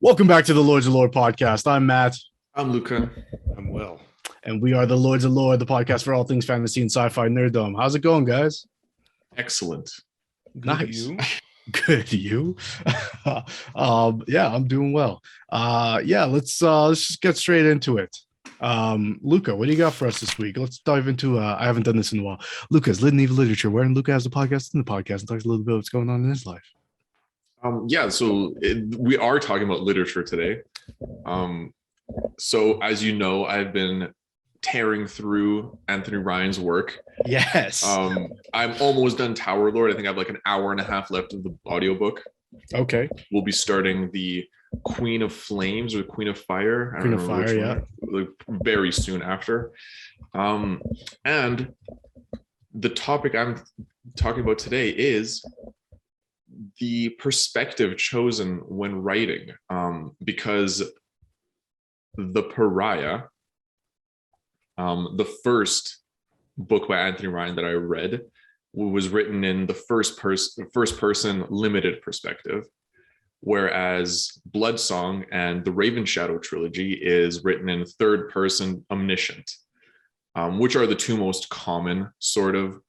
Welcome back to the Lords of Lore podcast. I'm Matt, I'm Luca. I'm Will. and we are the Lords of Lore, the podcast for all things fantasy and sci-fi nerddom. How's it going, guys? Excellent. Good Nice. You? Good, you? Yeah, I'm doing well. Let's just get straight into it. Luca, what do you got for us this week? Let's dive into. I haven't done this in a while. Luca's Litany of Literature, wherein Luca has the podcast in the podcast and talks a little bit about what's going on in his life. We are talking about literature today. So as you know, I've been tearing through Anthony Ryan's work. Yes. I'm almost done Tower Lord. I think I have like an hour and a half left of the audiobook. Okay. We'll be starting the Queen of Flames or Queen of Fire. Queen of Fire, yeah. Like very soon after. And the topic I'm talking about today is the perspective chosen when writing, because The Pariah, the first book by Anthony Ryan that I read, was written in the first person limited perspective, whereas Bloodsong and the Raven Shadow trilogy is written in third person omniscient, which are the two most common sort of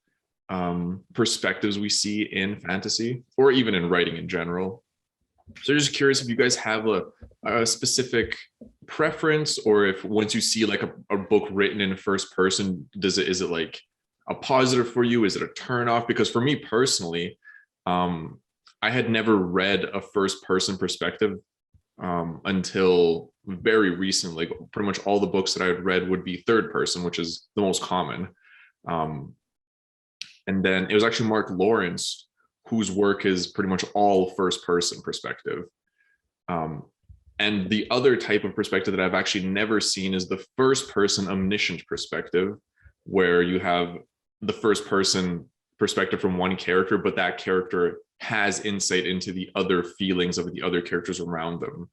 perspectives we see in fantasy or even in writing in general. So just curious if you guys have a specific preference, or if once you see like a book written in first person, is it like a positive for you? Is it a turn off? Because for me personally, I had never read a first person perspective until very recently. Like pretty much all the books that I had read would be third person, which is the most common. And then it was actually Mark Lawrence, whose work is pretty much all first person perspective. And the other type of perspective that I've actually never seen is the first person omniscient perspective, where you have the first person perspective from one character, but that character has insight into the other feelings of the other characters around them.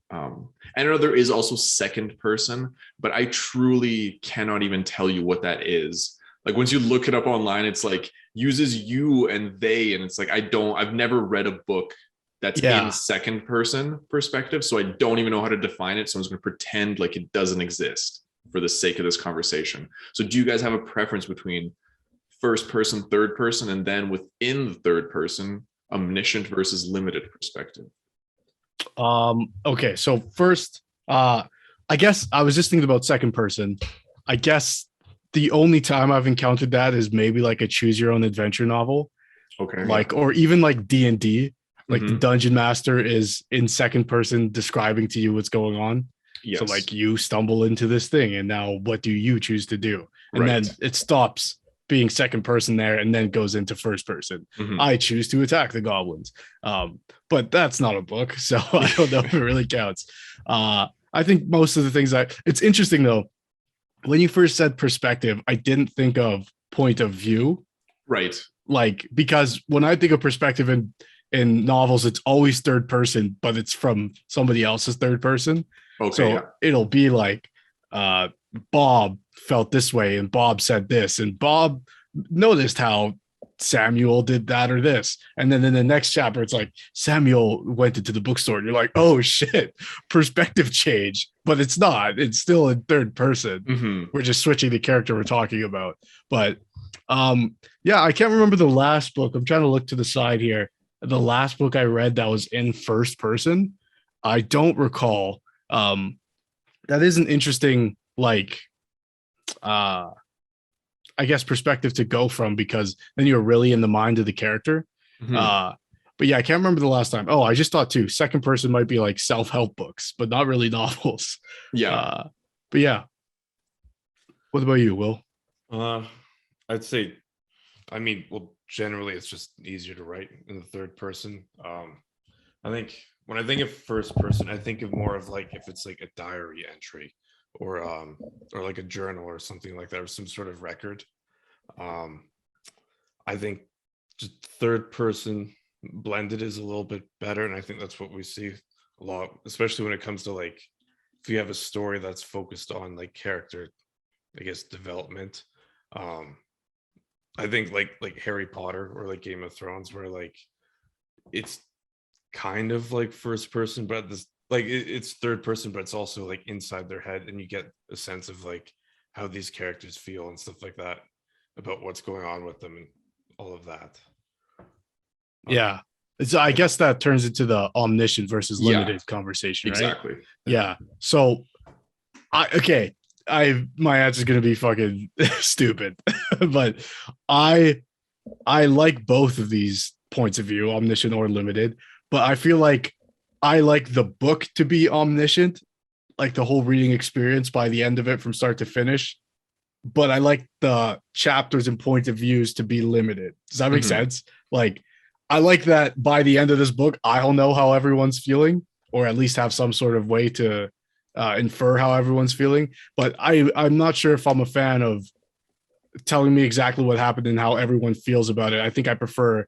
And I know there is also second person, but I truly cannot even tell you what that is. Like once you look it up online, it's like uses you and they, and it's like I've never read a book that's in second person perspective, so I don't even know how to define it. So I'm just going to pretend like it doesn't exist for the sake of this conversation. So do you guys have a preference between first person, third person, and then within the third person, omniscient versus limited perspective? Okay, so first, I guess I was just thinking about second person. I guess the only time I've encountered that is maybe like a choose your own adventure novel. Okay. Like, or even like D&D, like the dungeon master is in second person describing to you what's going on. Yes. So like you stumble into this thing and now what do you choose to do? And then it stops being second person there and then goes into first person. I choose to attack the goblins. But that's not a book, so I don't know if it really counts. I think most of the things it's interesting though. When you first said perspective, I didn't think of point of view. Right. Like, because when I think of perspective in novels, it's always third person, but it's from somebody else's third person. Okay. So it'll be like Bob felt this way and Bob said this and Bob noticed how Samuel did that or this. And then in the next chapter, it's like Samuel went into the bookstore and you're like, oh shit, perspective change. But it's not. It's still in third person. We're just switching the character we're talking about. But I can't remember the last book. I'm trying to look to the side here. The last book I read that was in first person, I don't recall. That is an interesting, like, I guess perspective to go from, because then you're really in the mind of the character. But yeah, I can't remember the last time. Oh, I just thought too, second person might be like self-help books, but not really novels. But yeah. What about you, Will? I'd say, generally it's just easier to write in the third person. I think when I think of first person, I think of more of like if it's like a diary entry or like a journal or something like that, or some sort of record. I think just third person blended is a little bit better, and I think that's what we see a lot, especially when it comes to like if you have a story that's focused on like character, I guess, development. I think like Harry Potter or like Game of Thrones, where like it's kind of like first person, but like it's third person, but it's also like inside their head, and you get a sense of like how these characters feel and stuff like that about what's going on with them and all of that. Yeah. I guess that turns into the omniscient versus limited conversation, right? Exactly. Yeah. So my answer is gonna be fucking stupid, but I like both of these points of view, omniscient or limited. But I feel like I like the book to be omniscient, like the whole reading experience by the end of it from start to finish. But I like the chapters and point of views to be limited. Does that make sense? Like, I like that by the end of this book, I'll know how everyone's feeling, or at least have some sort of way to infer how everyone's feeling. But I'm not sure if I'm a fan of telling me exactly what happened and how everyone feels about it. I think I prefer,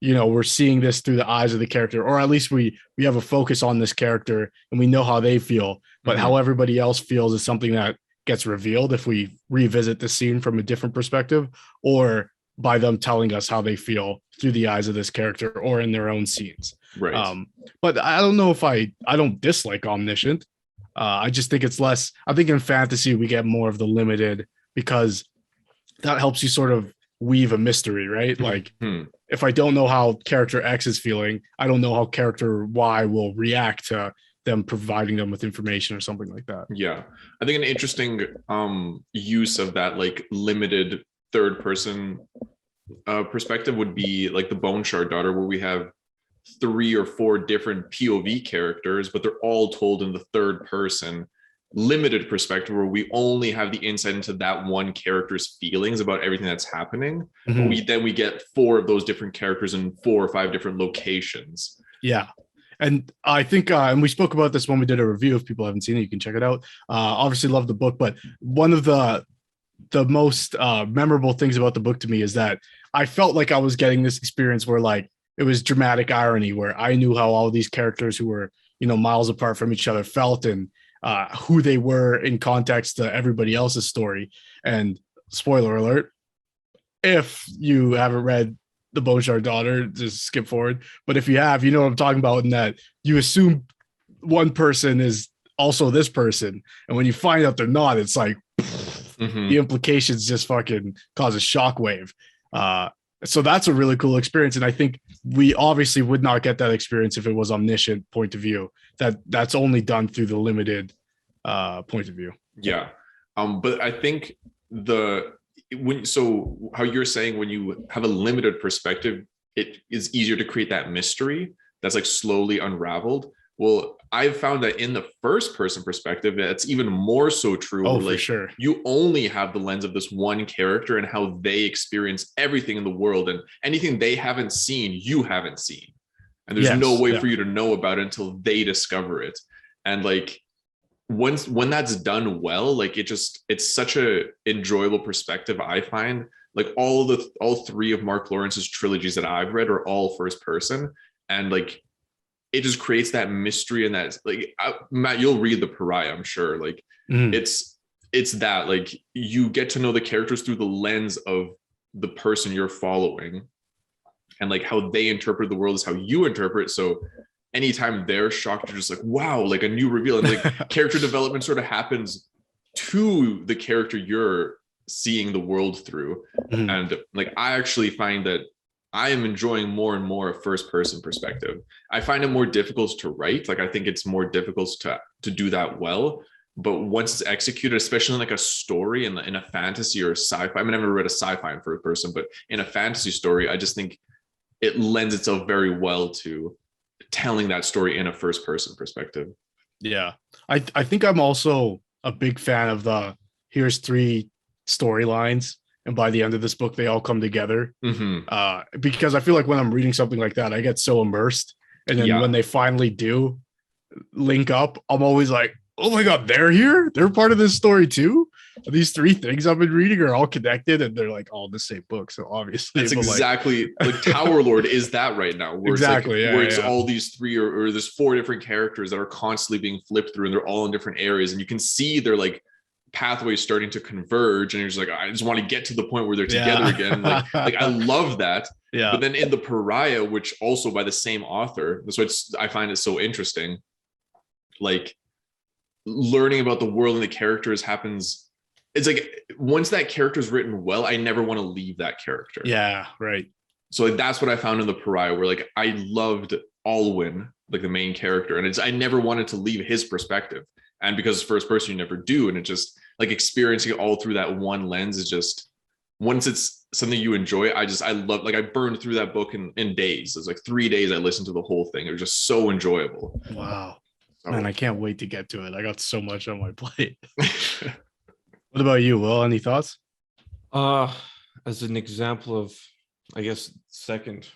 we're seeing this through the eyes of the character, or at least we have a focus on this character and we know how they feel. But how everybody else feels is something that gets revealed if we revisit the scene from a different perspective, or by them telling us how they feel through the eyes of this character or in their own scenes. Right. But I don't know if I don't dislike omniscient. I just think it's less. I think in fantasy we get more of the limited, because that helps you sort of weave a mystery, right? Like if I don't know how character X is feeling, I don't know how character Y will react to them providing them with information or something like that. Yeah. I think an interesting use of that like limited third person perspective would be like the Bone Shard Daughter, where we have 3 or 4 different POV characters, but they're all told in the third person limited perspective, where we only have the insight into that one character's feelings about everything that's happening. But we get 4 of those different characters in 4 or 5 different locations. Yeah. And I think, and we spoke about this when we did a review. If people haven't seen it, you can check it out. Obviously love the book, but one of the most memorable things about the book to me is that I felt like I was getting this experience where like it was dramatic irony, where I knew how all these characters who were, miles apart from each other felt, and who they were in context to everybody else's story. And spoiler alert, if you haven't read The Bone Shard Daughter, just skip forward. But if you have, you know what I'm talking about, in that you assume one person is also this person. And when you find out they're not, it's like the implications just fucking cause a shockwave. So that's a really cool experience. And I think we obviously would not get that experience if it was omniscient point of view. That's only done through the limited point of view. Yeah. But I think how you're saying, when you have a limited perspective, it is easier to create that mystery that's like slowly unraveled. Well, I've found that in the first person perspective, that's even more so true. Oh, like, for sure. You only have the lens of this one character and how they experience everything in the world, and anything they haven't seen, you haven't seen. And there's no way for you to know about it until they discover it. And like, when that's done well, like it's such a enjoyable perspective. I find like all 3 of Mark Lawrence's trilogies that I've read are all first person, and like it just creates that mystery. And that like Matt, you'll read The Pariah, I'm sure. Like it's that like you get to know the characters through the lens of the person you're following, and like how they interpret the world is how you interpret. So anytime they're shocked, you're just like, wow, like a new reveal. And like character development sort of happens to the character you're seeing the world through. And like I actually find that I am enjoying more and more a first person perspective. I find it more difficult to write. Like I think it's more difficult to do that well. But once it's executed, especially in like a story in a fantasy or sci-fi, I mean, I've never read a sci-fi in first person, but in a fantasy story, I just think it lends itself very well to telling that story in a first person perspective. Yeah. I think I'm also a big fan of here's 3 storylines, and by the end of this book they all come together. Because I feel like when I'm reading something like that, I get so immersed, and then when they finally do link up, I'm always like, oh my god, they're part of this story too. These 3 things I've been reading are all connected, and they're like all the same book. So obviously that's exactly like Tower Lord is that right now, where exactly it's, like, where it's all these 3 or there's 4 different characters that are constantly being flipped through, and they're all in different areas, and you can see they're like pathways starting to converge, and you're just like, I just want to get to the point where they're together again. Like I love that. But then in The Pariah, which also by the same author, that's why I find it so interesting, like learning about the world and the characters happens. It's like once that character is written well, I never want to leave that character. Yeah, right. So like, that's what I found in the Pariah, where like I loved Alwyn, like the main character, and I never wanted to leave his perspective. And because it's first person, you never do, and it just like experiencing it all through that one lens is just, once it's something you enjoy, I love, like I burned through that book in days. It was like 3 days I listened to the whole thing. It was just so enjoyable. Wow. So, man, I can't wait to get to it. I got so much on my plate. What about you, Will? Any thoughts? As an example of, I guess, second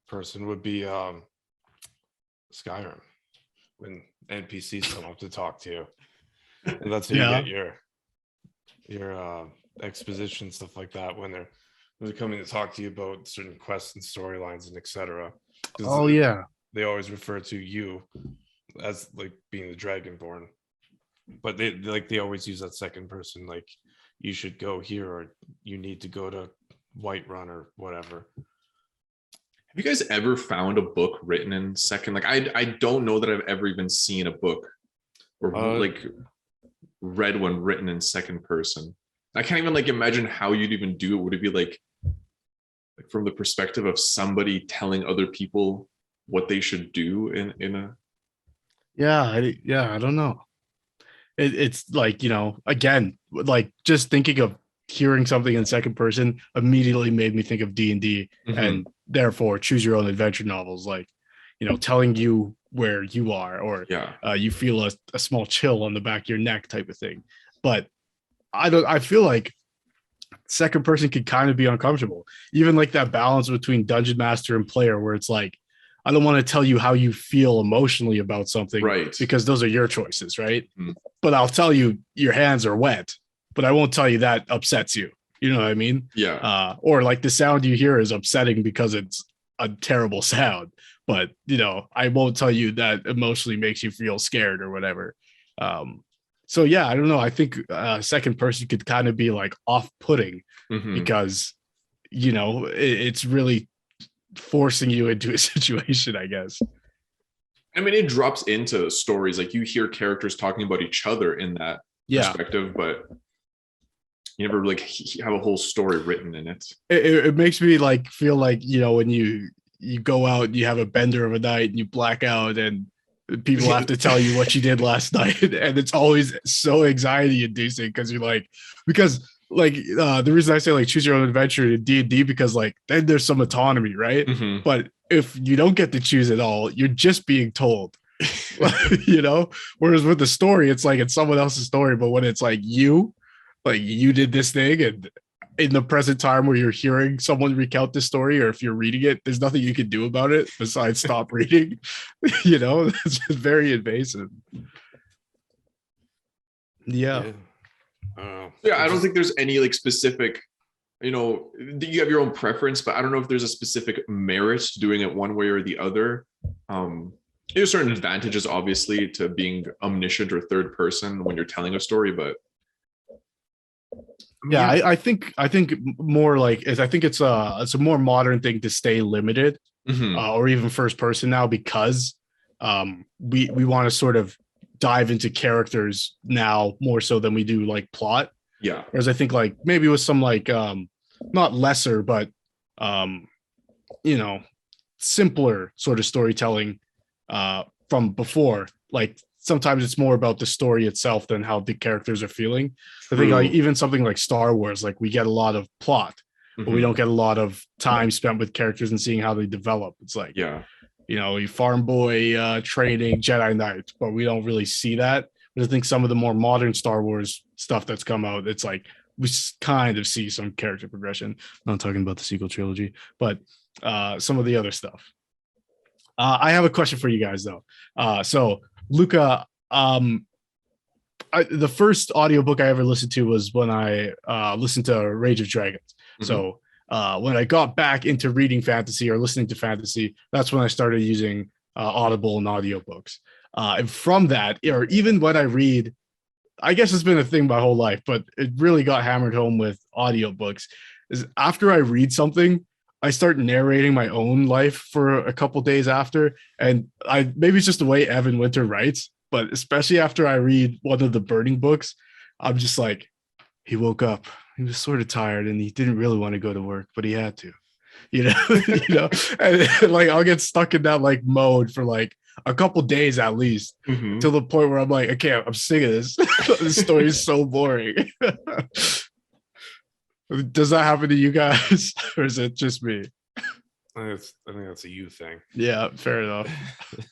person would be Skyrim, when NPCs come up to talk to you, and that's how you get your exposition, stuff like that, when they're coming to talk to you about certain quests and storylines and etc. Oh yeah, they always refer to you as like being the Dragonborn, but they always use that second person, like you should go here or you need to go to Whiterun or whatever. Have you guys ever found a book written in second? Like I don't know that I've ever even seen a book or like read one written in second person. I can't even like imagine how you'd even do it. Would it be like from the perspective of somebody telling other people what they should do in a? I don't know. It's like, you know, again, like just thinking of hearing something in second person immediately made me think of D&D, and therefore choose your own adventure novels, like, you know, telling you where you are, or you feel a small chill on the back of your neck type of thing. But I feel like second person could kind of be uncomfortable, even like that balance between dungeon master and player, where it's like, I don't want to tell you how you feel emotionally about something, right? Because those are your choices, right? But I'll tell you your hands are wet, but I won't tell you that upsets you. You know what I mean? Yeah. Or like the sound you hear is upsetting because it's a terrible sound, but you know, I won't tell you that emotionally makes you feel scared or whatever. So yeah, I don't know. I think second person could kind of be like off-putting because, you know, it's really forcing you into a situation, I guess. I mean, it drops into stories, like you hear characters talking about each other in that perspective, but you never like have a whole story written in it. It makes me like feel like, you know, when you go out and you have a bender of a night and you black out and people have to tell you what you did last night, and it's always so anxiety inducing because you're like, the reason I say like choose your own adventure in D&D, because like then there's some autonomy, right? But if you don't get to choose it all, you're just being told. You know, whereas with the story, it's like it's someone else's story, but when it's like you did this thing, and in the present time where you're hearing someone recount this story, or if you're reading it, there's nothing you can do about it besides stop reading. You know, it's just very invasive. Yeah, I don't think there's any like specific, you know, you have your own preference, but I don't know if there's a specific merit to doing it one way or the other. There's certain advantages, obviously, to being omniscient or third person when you're telling a story, but I think more like I think it's a more modern thing to stay limited, or even first person now, because we want to sort of dive into characters now more so than we do like plot. Yeah. Whereas I think like maybe with some like not lesser, but you know, simpler sort of storytelling from before, like sometimes it's more about the story itself than how the characters are feeling. I think like even something like Star Wars, like we get a lot of plot, but we don't get a lot of time spent with characters and seeing how they develop. It's like, you know, you farm boy training Jedi Knight, but we don't really see that. But I think some of the more modern Star Wars stuff that's come out, it's like we kind of see some character progression. I'm not talking about the sequel trilogy, but some of the other stuff. I have a question for you guys though. So Luca, the first audiobook I ever listened to was when I listened to Rage of Dragons. So when I got back into reading fantasy or listening to fantasy, that's when I started using Audible and audiobooks. And from that, or even when I read, I guess it's been a thing my whole life, but it really got hammered home with audiobooks, is after I read something, I start narrating my own life for a couple days after. And maybe it's just the way Evan Winter writes, but especially after I read one of the Burning books, I'm just like, he woke up. He was sort of tired and he didn't really want to go to work, but he had to, and like I'll get stuck in that like mode for like a couple days at least, till the point where I'm like, okay, I'm sick of this. This story is so boring. Does that happen to you guys, or is it just me? I think that's a you thing. Yeah, fair enough.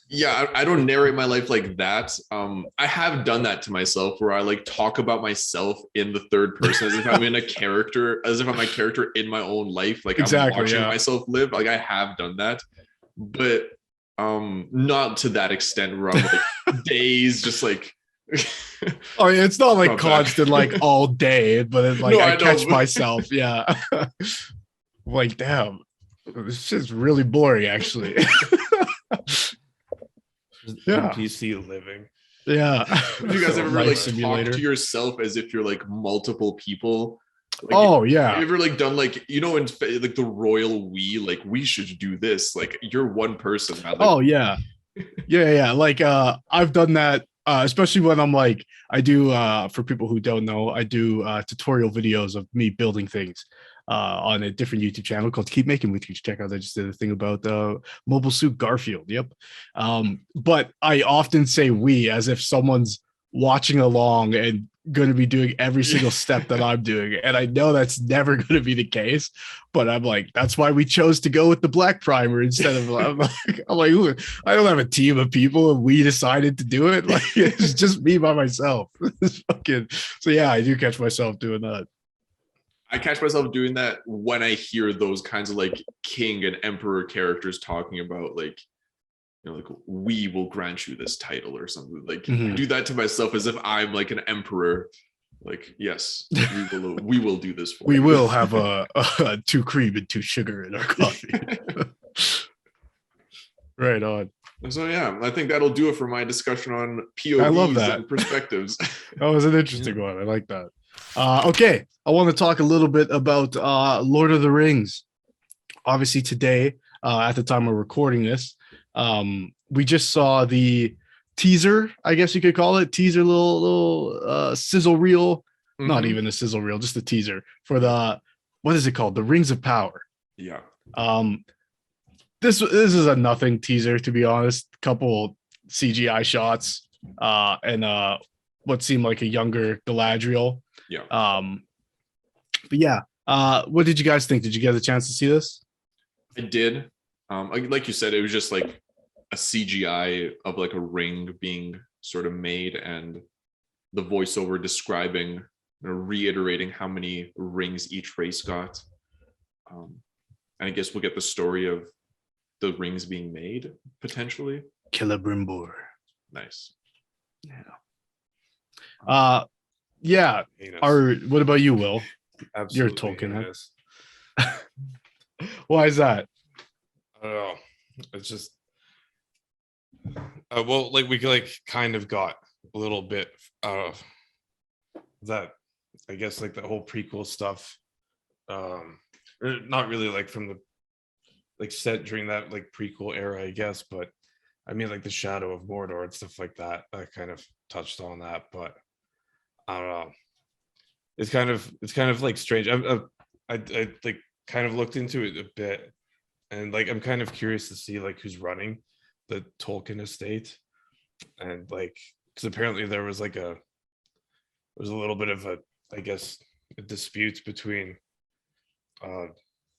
Yeah, I don't narrate my life like that. I have done that to myself where I like talk about myself in the third person as if I'm in a character, as if I'm a character in my own life. Like exactly, I'm watching myself live. Like I have done that, but not to that extent where I'm like days just like oh yeah, it's not like constant like all day, but it's like I catch myself. Yeah. Like, damn. It's just really boring, actually. Yeah. NPC living. Yeah. Have you guys ever like talk to yourself as if you're like multiple people? Like, oh yeah. Have you ever like done like, you know, in like the royal we, like we should do this. Like you're one person. Like, oh yeah. Yeah. Like I've done that. Especially when I'm like, I do for people who don't know, I do tutorial videos of me building things on a different YouTube channel called Keep Making With You. Check out. I just did a thing about Mobile Suit Garfield. Yep. But I often say we as if someone's watching along and going to be doing every single step that I'm doing. And I know that's never going to be the case, but I'm like, that's why we chose to go with the black primer instead of, I'm like, ooh, I don't have a team of people and we decided to do it. Like it's just me by myself. So yeah, I do catch myself doing that. I catch myself doing that when I hear those kinds of like king and emperor characters talking about like, you know, like we will grant you this title or something. Like I do that to myself as if I'm like an emperor. Like, yes, we will do this for you. We will have a 2 cream and 2 sugar in our coffee. Right on. So yeah, I think that'll do it for my discussion on POVs and perspectives. That was an interesting one. I like that. Okay, I want to talk a little bit about Lord of the Rings. Obviously today, at the time we're recording this, we just saw the teaser, I guess you could call it, little sizzle reel, not even a sizzle reel, just a teaser for the, what is it called? The Rings of Power. Yeah. This is a nothing teaser, to be honest. Couple CGI shots, and what seemed like a younger Galadriel. Yeah. But yeah, what did you guys think? Did you get a chance to see this? I did. Like you said, it was just like a CGI of like a ring being sort of made and the voiceover describing, you know, reiterating how many rings each race got. And I guess we'll get the story of the rings being made potentially. Celebrimbor. Nice. Yeah. Yeah. What about you, Will? Absolutely. You're Tolkien. Why is that? I don't know. It's just well, like we like kind of got a little bit of that, I guess, like the whole prequel stuff. Not really like from the like set during that like prequel era, I guess, but I mean like the Shadow of Mordor and stuff like that. I kind of touched on that, but I don't know. It's kind of like strange. I like kind of looked into it a bit, and like I'm kind of curious to see like who's running the Tolkien estate, and like because apparently there was a little bit of a, I guess, a dispute between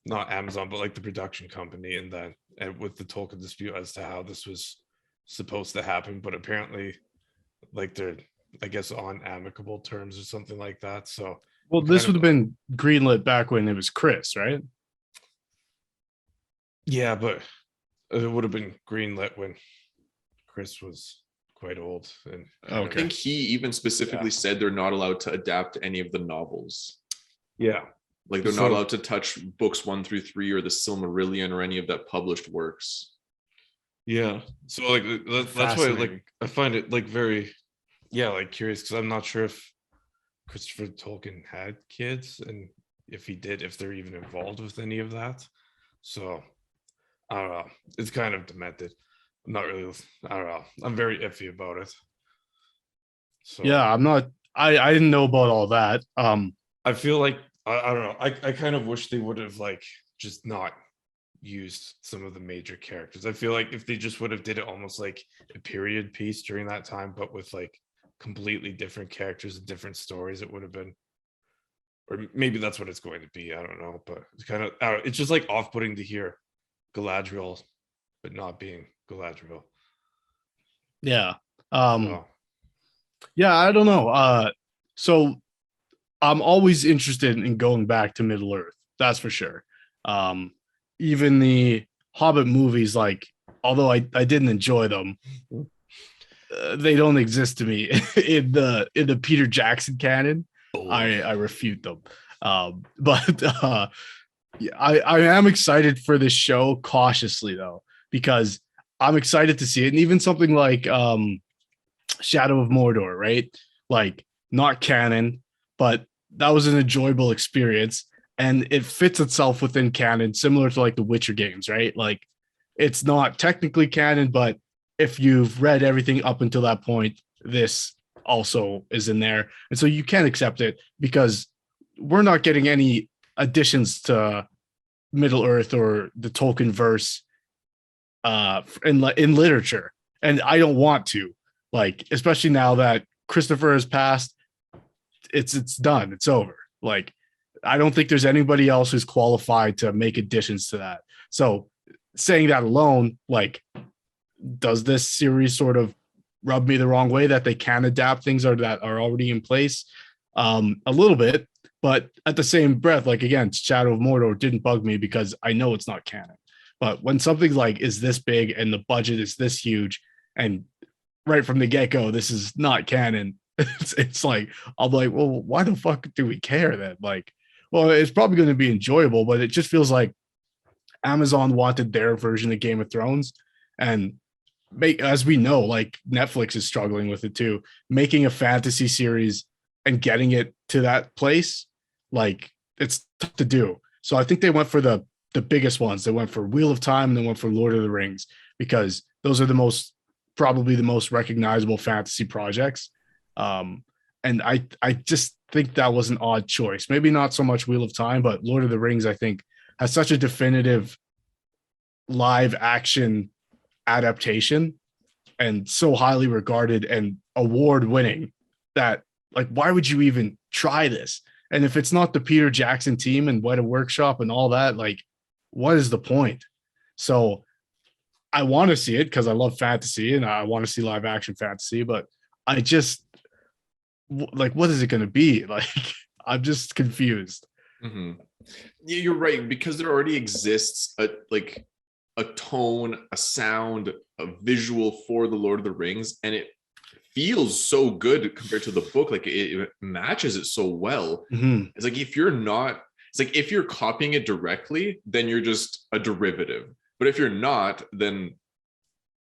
not Amazon but like the production company and with the Tolkien dispute as to how this was supposed to happen, but apparently like they're, I guess, on amicable terms or something like that. So well, this would have been greenlit back when it was Chris, right? Yeah, but it would have been greenlit when Chris was quite old. And I think he even specifically said they're not allowed to adapt any of the novels. Yeah. Like they're not allowed to touch books 1 through 3 or the Silmarillion or any of that published works. Yeah. So like that's why like I find it like very like curious, because I'm not sure if Christopher Tolkien had kids, and if he did, if they're even involved with any of that. So I don't know. It's kind of demented. I'm not really, I don't know. I'm very iffy about it. So yeah, I didn't know about all that. I feel like I don't know. I kind of wish they would have like just not used some of the major characters. I feel like if they just would have did it almost like a period piece during that time, but with like completely different characters and different stories, it would have been. Or maybe that's what it's going to be. I don't know, but it's kind of it's just like off-putting to hear Galadriel, but not being Galadriel. yeah. So Yeah, I don't know. So I'm always interested in going back to Middle Earth. That's for sure. Um, even the Hobbit movies, like, although I didn't enjoy them, they don't exist to me in the Peter Jackson canon. I refute them. But yeah, I am excited for this show cautiously though, because I'm excited to see it. And even something like Shadow of Mordor, right? Like, not canon, but that was an enjoyable experience. And it fits itself within canon, similar to like the Witcher games, right? Like, it's not technically canon, but if you've read everything up until that point, this also is in there. And so you can accept it because we're not getting any additions to Middle Earth or the Tolkien verse in literature. And I don't want to, like, especially now that Christopher has passed, it's done. It's over. Like, I don't think there's anybody else who's qualified to make additions to that. So saying that alone, like, does this series sort of rub me the wrong way that they can adapt things that are already in place? A little bit, but at the same breath, like, again, Shadow of Mordor didn't bug me because I know it's not canon. But when something like is this big and the budget is this huge, and right from the get-go, this is not canon, it's like, I'm like, well, why the fuck do we care then? Like, well, it's probably going to be enjoyable, but it just feels like Amazon wanted their version of Game of Thrones, and as we know, like, Netflix is struggling with it too, making a fantasy series and getting it to that place, like, it's tough to do. So I think they went for the biggest ones. They went for Wheel of Time and they went for Lord of the Rings, because those are probably the most recognizable fantasy projects. And I just think that was an odd choice. Maybe not so much Wheel of Time, but Lord of the Rings, I think, has such a definitive live action adaptation and so highly regarded and award winning that, like, why would you even try this? And if it's not the Peter Jackson team and Weta Workshop and all that, like, what is the point? So I want to see it because I love fantasy and I want to see live action fantasy, but I just, like, what is it going to be? Like, I'm just confused. Mm-hmm. Yeah, you're right, because there already exists a tone, a sound, a visual for the Lord of the Rings, and it feels so good compared to the book. Like, it matches it so well. Mm-hmm. It's like, if you're copying it directly, then you're just a derivative. But if you're not, then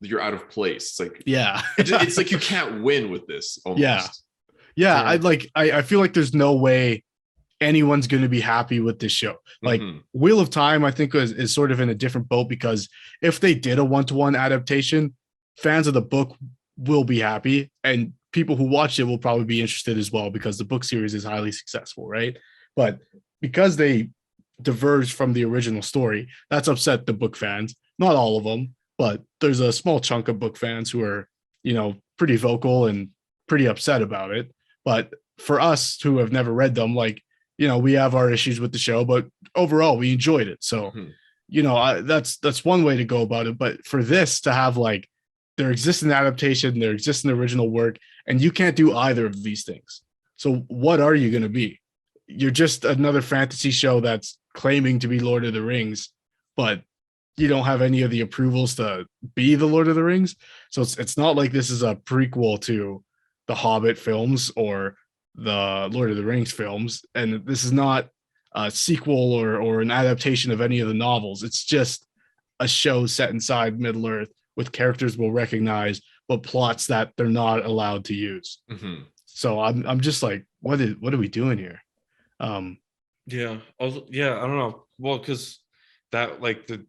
you're out of place. It's like, yeah, it's like you can't win with this almost. Yeah. I feel like there's no way anyone's going to be happy with this show. Like, Wheel of Time, I think is sort of in a different boat, because if they did a one-to-one adaptation, fans of the book will be happy, and people who watch it will probably be interested as well, because the book series is highly successful, right? But because they diverged from the original story, that's upset the book fans. Not all of them, but there's a small chunk of book fans who are, pretty vocal and pretty upset about it. But for us who have never read them, like, we have our issues with the show, but overall we enjoyed it. So, that's one way to go about it. But for this to have, like, there exists an adaptation, there exists an original work, and you can't do either of these things. So what are you going to be? You're just another fantasy show that's claiming to be Lord of the Rings, but you don't have any of the approvals to be the Lord of the Rings. So it's not like this is a prequel to the Hobbit films or the Lord of the Rings films. And this is not a sequel or an adaptation of any of the novels. It's just a show set inside Middle Earth with characters we'll recognize, but plots that they're not allowed to use. Mm-hmm. So I'm just like, what are we doing here? Yeah. Also, yeah, I don't know. Well, because that, like the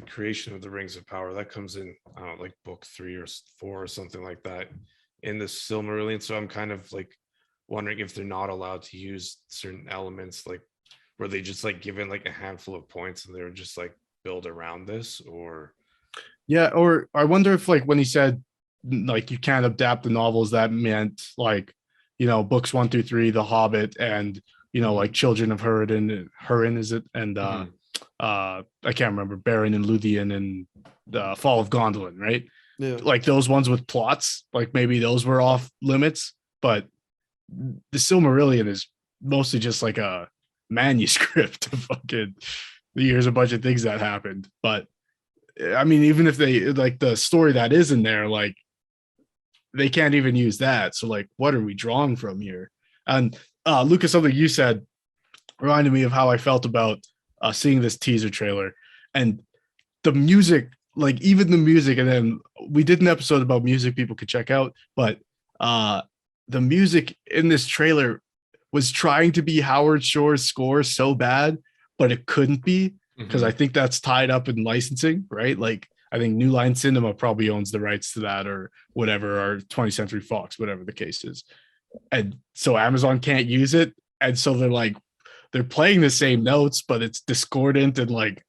creation of the Rings of Power, that comes in, I don't know, like book 3 or 4 or something like that. in the Silmarillion. So I'm kind of like wondering if they're not allowed to use certain elements, like were they just like given like a handful of points and they were just like build around this, or Yeah, or I wonder if like when he said like you can't adapt the novels, that meant like, you know, books 1 through 3, The Hobbit, and you know, like Children of Hurin is it? And I can't remember, Beren and Luthien and the Fall of Gondolin, right? yeah, Like those ones with plots, like maybe those were off limits, but the Silmarillion is mostly just like a manuscript of fucking here's a bunch of things that happened. But I mean, even if they like the story that is in there, like they can't even use that. So like, what are we drawing from here? And Lucas, something you said reminded me of how I felt about seeing this teaser trailer and the music, like even the music. And then we did an episode about music people could check out, but the music in this trailer was trying to be Howard Shore's score so bad, but it couldn't be because I think that's tied up in licensing, right? Like I think New Line Cinema probably owns the rights to that or whatever, or 20th Century Fox, whatever the case is. And so Amazon can't use it. And so they're playing the same notes, but it's discordant and like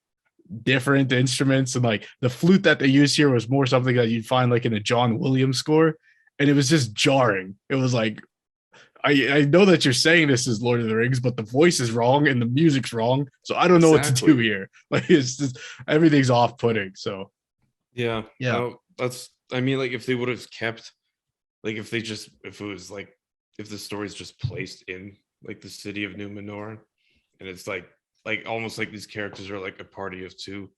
different instruments. And like the flute that they use here was more something that you'd find like in a John Williams score. And it was just jarring. It was like, I know that you're saying this is Lord of the Rings, but the voice is wrong and the music's wrong. So I don't know what to do here. Like it's just everything's off-putting. So yeah. That's I mean, like if they would have kept, like if it was like if the story's just placed in like the city of Numenor, and it's like almost like these characters are like a party of two,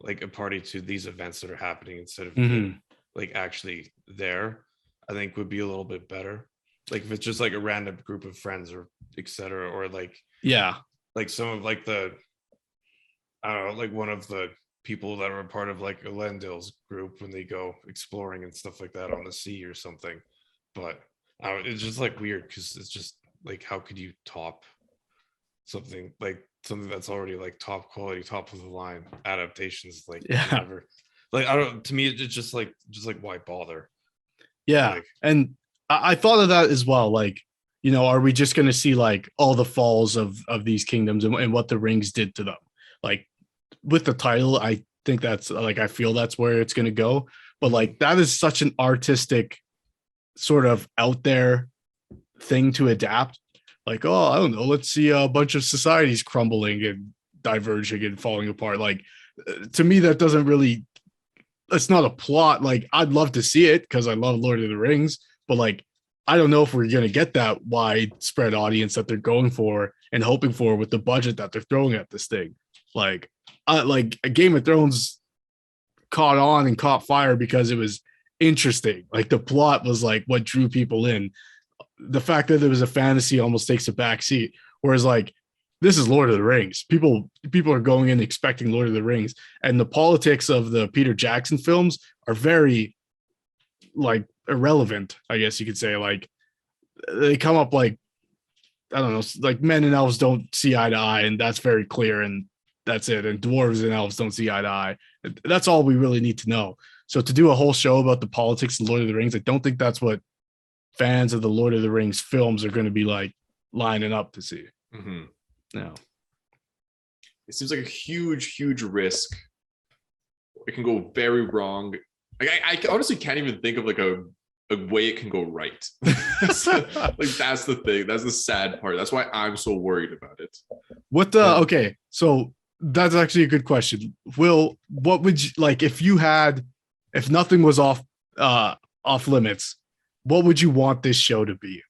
like a party to these events that are happening instead of being like actually there, I think would be a little bit better. Like if it's just like a random group of friends or etc., or like like some of like the I don't know, like one of the people that are a part of like Elendil's group when they go exploring and stuff like that on the sea or something. But it's just like weird because it's just like how could you top something that's already like top quality, top of the line adaptations, like never, like I don't, to me it's just like why bother? Like, and I thought of that as well. Like, you know, are we just going to see like all the falls of these kingdoms and what the rings did to them? Like with the title, I think that's like, I feel that's where it's going to go. But like, that is such an artistic sort of out there thing to adapt. Like, oh, I don't know, let's see a bunch of societies crumbling and diverging and falling apart. Like, to me, that doesn't really, it's not a plot. Like, I'd love to see it because I love Lord of the Rings, but like, I don't know if we're going to get that widespread audience that they're going for and hoping for with the budget that they're throwing at this thing. Like Game of Thrones caught on and caught fire because it was interesting. Like the plot was like what drew people in. The fact that it was a fantasy almost takes a back seat. Whereas like this is Lord of the Rings. People are going in expecting Lord of the Rings, and the politics of the Peter Jackson films are very like irrelevant, I guess you could say. Like they come up like, I don't know, like men and elves don't see eye to eye, and that's very clear, and that's it. And dwarves and elves don't see eye to eye. That's all we really need to know. So to do a whole show about the politics of Lord of the Rings, I don't think that's what fans of the Lord of the Rings films are going to be like lining up to see. No, it seems like a huge risk. It can go very wrong. Like I honestly can't even think of like a way it can go right. Like that's the thing. That's the sad part. That's why I'm so worried about it. Okay, so that's actually a good question. Will, what would you like if nothing was off limits? What would you want this show to be?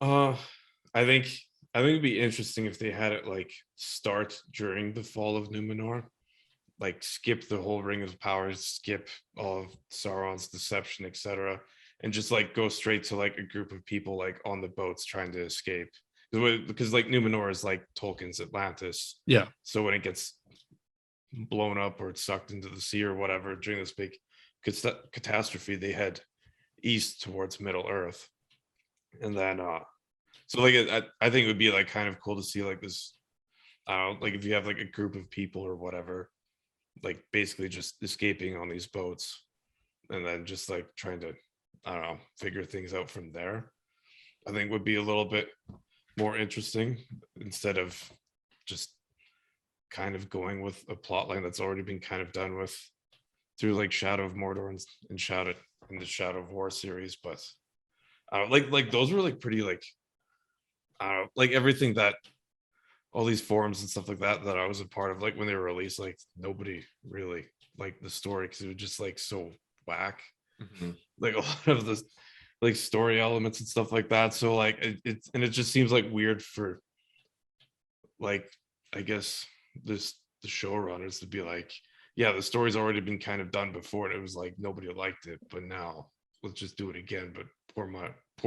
I think it'd be interesting if they had it like start during the fall of Numenor, like skip the whole Ring of Powers, skip all of Sauron's deception, etc., and just like go straight to like a group of people like on the boats trying to escape. Because like Numenor is like Tolkien's Atlantis. Yeah. So when it gets blown up or it's sucked into the sea or whatever during this big catastrophe, they head east towards Middle Earth, and then so like I think it would be like kind of cool to see like this. I don't know, like if you have like a group of people or whatever, like basically just escaping on these boats, and then just like trying to I don't know, figure things out from there, I think would be a little bit more interesting instead of just kind of going with a plot line that's already been kind of done with through like Shadow of Mordor and Shadow in the Shadow of War series. But I don't like those were like pretty like I don't know, like everything that all these forums and stuff like that I was a part of, like when they were released, like nobody really liked the story because it was just like so whack. Like a lot of the like story elements and stuff like that. So like it just seems like weird for like I guess the showrunners to be like, yeah, the story's already been kind of done before, and it was like nobody liked it, but now let's just do it again, but pour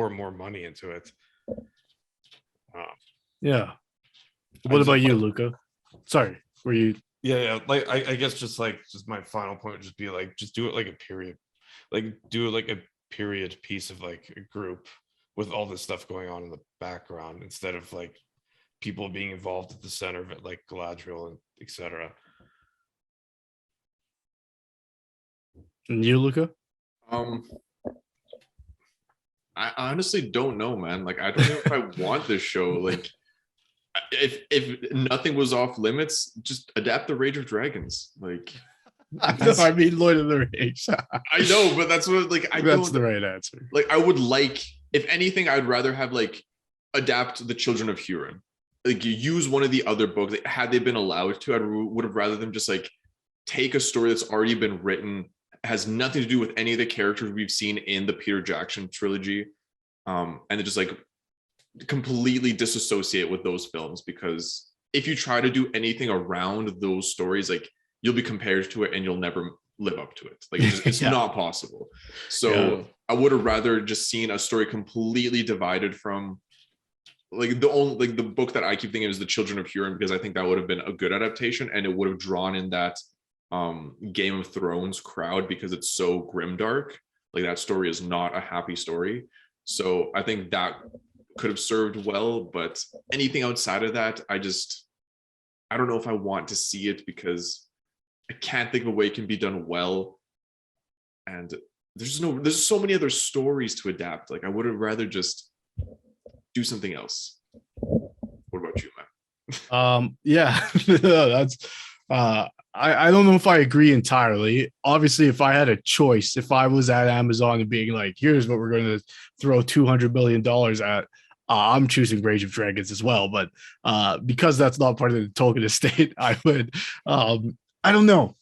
more money into it. Yeah. What about you, Luca? Sorry, were you? Yeah. Like I guess just my final point would just be like, just do it like a period, like do it like a period piece of like a group with all this stuff going on in the background instead of like people being involved at the center of it, like Galadriel and etc. And you, Luca? I honestly don't know, man. Like, I don't know if I want this show. Like, if nothing was off limits, just adapt the Rage of Dragons. Like, I mean, Lord of the Rings. I know, but that's what like that's the right answer. Like, I would like, if anything, I'd rather have like adapt the Children of Hurin. Like, you use one of the other books. Like, had they been allowed to, I would have rather them just like take a story that's already been written, has nothing to do with any of the characters we've seen in the Peter Jackson trilogy, and then just like completely disassociate with those films, because if you try to do anything around those stories, like you'll be compared to it and you'll never live up to it. Like it's not possible. So I would have rather just seen a story completely divided from like the book that I keep thinking is the Children of Hurin, because I think that would have been a good adaptation and it would have drawn in that Game of Thrones crowd, because it's so grimdark. Like, that story is not a happy story. So I think that could have served well, but anything outside of that, I don't know if I want to see it, because I can't think of a way it can be done well. And there's so many other stories to adapt. Like, I would have rather just do something else. What about you, man? Yeah, that's I don't know if I agree entirely. Obviously, if I had a choice, if I was at Amazon and being like, here's what we're going to throw $200 million at, I'm choosing Rage of Dragons as well. But because that's not part of the Tolkien estate, I would, I don't know.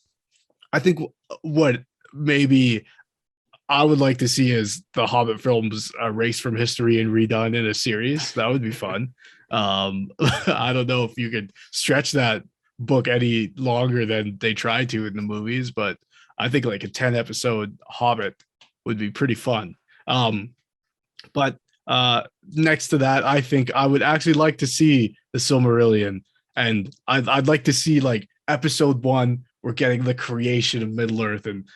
I think what maybe I would like to see is the Hobbit films erased from history and redone in a series. That would be fun. I don't know if you could stretch that book any longer than they tried to in the movies, but I think like a 10 episode Hobbit would be pretty fun. But next to that, I think I would actually like to see the Silmarillion, and I'd like to see like episode 1, we're getting the creation of Middle Earth and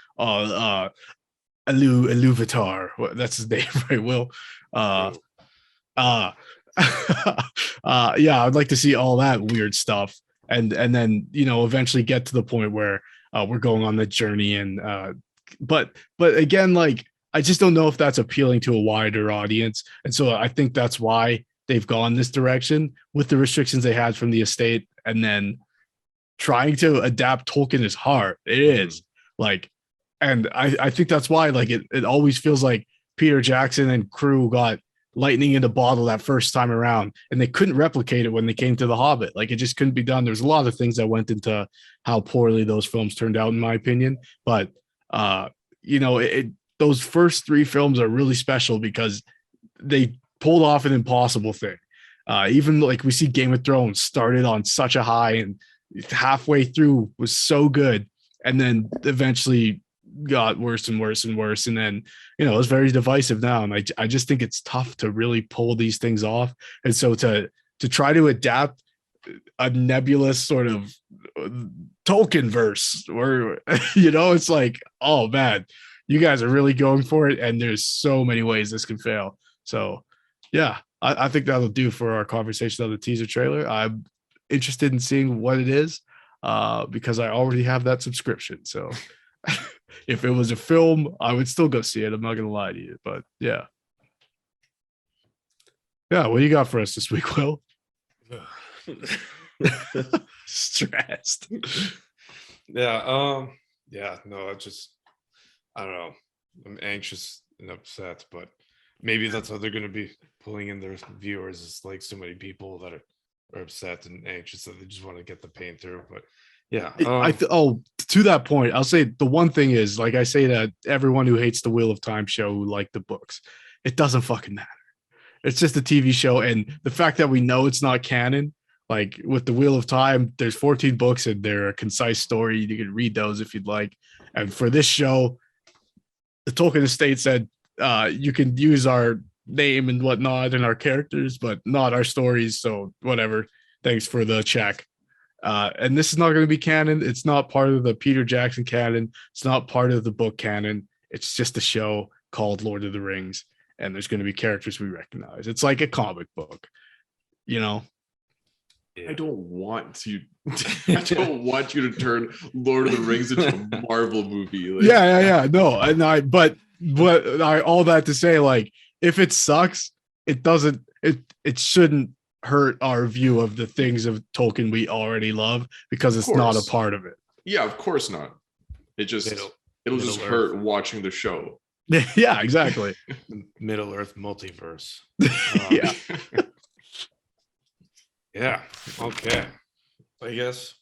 Iluvatar, that's his name, right? Will yeah, I'd like to see all that weird stuff, and then eventually get to the point where we're going on the journey, and but again, like, I just don't know if that's appealing to a wider audience, and so I think that's why they've gone this direction with the restrictions they had from the estate, and then trying to adapt Tolkien is hard. It is like, and I think that's why, like, it always feels like Peter Jackson and crew got lightning in a bottle that first time around, and they couldn't replicate it when they came to The Hobbit. Like, it just couldn't be done. There's a lot of things that went into how poorly those films turned out, in my opinion. But those first 3 films are really special because they pulled off an impossible thing. Even like we see Game of Thrones started on such a high and halfway through was so good, and then eventually got worse and worse and worse, and then it's very divisive now, and I just think it's tough to really pull these things off. And so to try to adapt a nebulous sort of Tolkien verse where it's like, oh man, you guys are really going for it, and there's so many ways this can fail. So yeah, I think that'll do for our conversation on the teaser trailer. I'm interested in seeing what it is, because I already have that subscription. So If it was a film, I would still go see it. I'm not gonna lie to you, but yeah. Yeah, what do you got for us this week, Will? Stressed. Yeah, no, I don't know. I'm anxious and upset, but maybe that's how they're going to be pulling in their viewers. It's like so many people that are upset and anxious that they just want to get the pain through. But yeah, to that point, I'll say the one thing is, like I say to everyone who hates the Wheel of Time show who like the books, it doesn't fucking matter. It's just a TV show, and the fact that we know it's not canon, like with the Wheel of Time, there's 14 books and they're a concise story. You can read those if you'd like. And for this show, the Tolkien estate said you can use our name and whatnot and our characters, but not our stories. So whatever. Thanks for the check. And this is not going to be canon. It's not part of the Peter Jackson canon. It's not part of the book canon. It's just a show called Lord of the Rings. And there's going to be characters we recognize. It's like a comic book, you know? I don't want you to turn Lord of the Rings into a Marvel movie. Like. Yeah. No, and but all that to say, like, if it sucks, it shouldn't hurt our view of the things of Tolkien we already love, because it's not a part of it. Yeah, of course not. It'll just hurt watching the show. Yeah, exactly. Middle Earth multiverse. Yeah. Yeah. Okay. I guess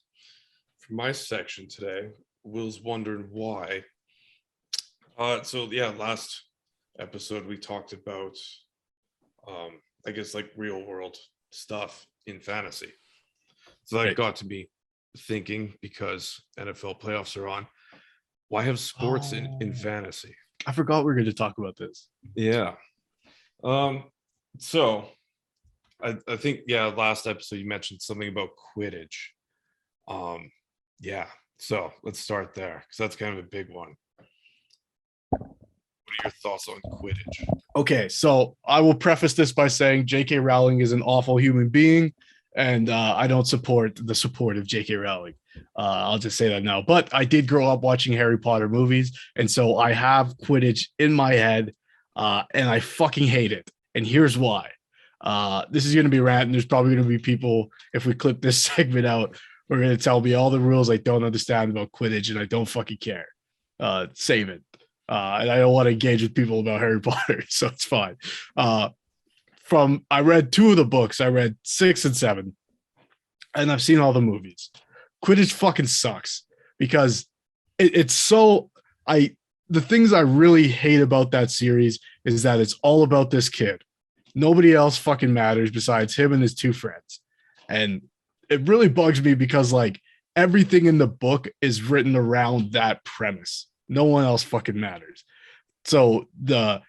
for my section today, Will's wondering why. So yeah, last episode we talked about I guess like real world stuff in fantasy. So that got to me thinking, because NFL playoffs are on, why have sports in fantasy? I forgot we were going to talk about this. Yeah. So I think, last episode you mentioned something about Quidditch. Yeah. So let's start there, because that's kind of a big one. What are your thoughts on Quidditch? Okay, so I will preface this by saying J.K. Rowling is an awful human being, and I don't support the support of J.K. Rowling. I'll just say that now. But I did grow up watching Harry Potter movies, and so I have Quidditch in my head, and I fucking hate it. And here's why. This is going to be rant, and there's probably going to be people, if we clip this segment out, who are going to tell me all the rules I don't understand about Quidditch, and I don't fucking care. Save it. And I don't want to engage with people about Harry Potter, so it's fine. I read 2 of the books. I read 6 and 7, and I've seen all the movies. Quidditch fucking sucks, because it's so... The things I really hate about that series is that it's all about this kid. Nobody else fucking matters besides him and his 2 friends. And it really bugs me, because like everything in the book is written around that premise. No one else fucking matters. So the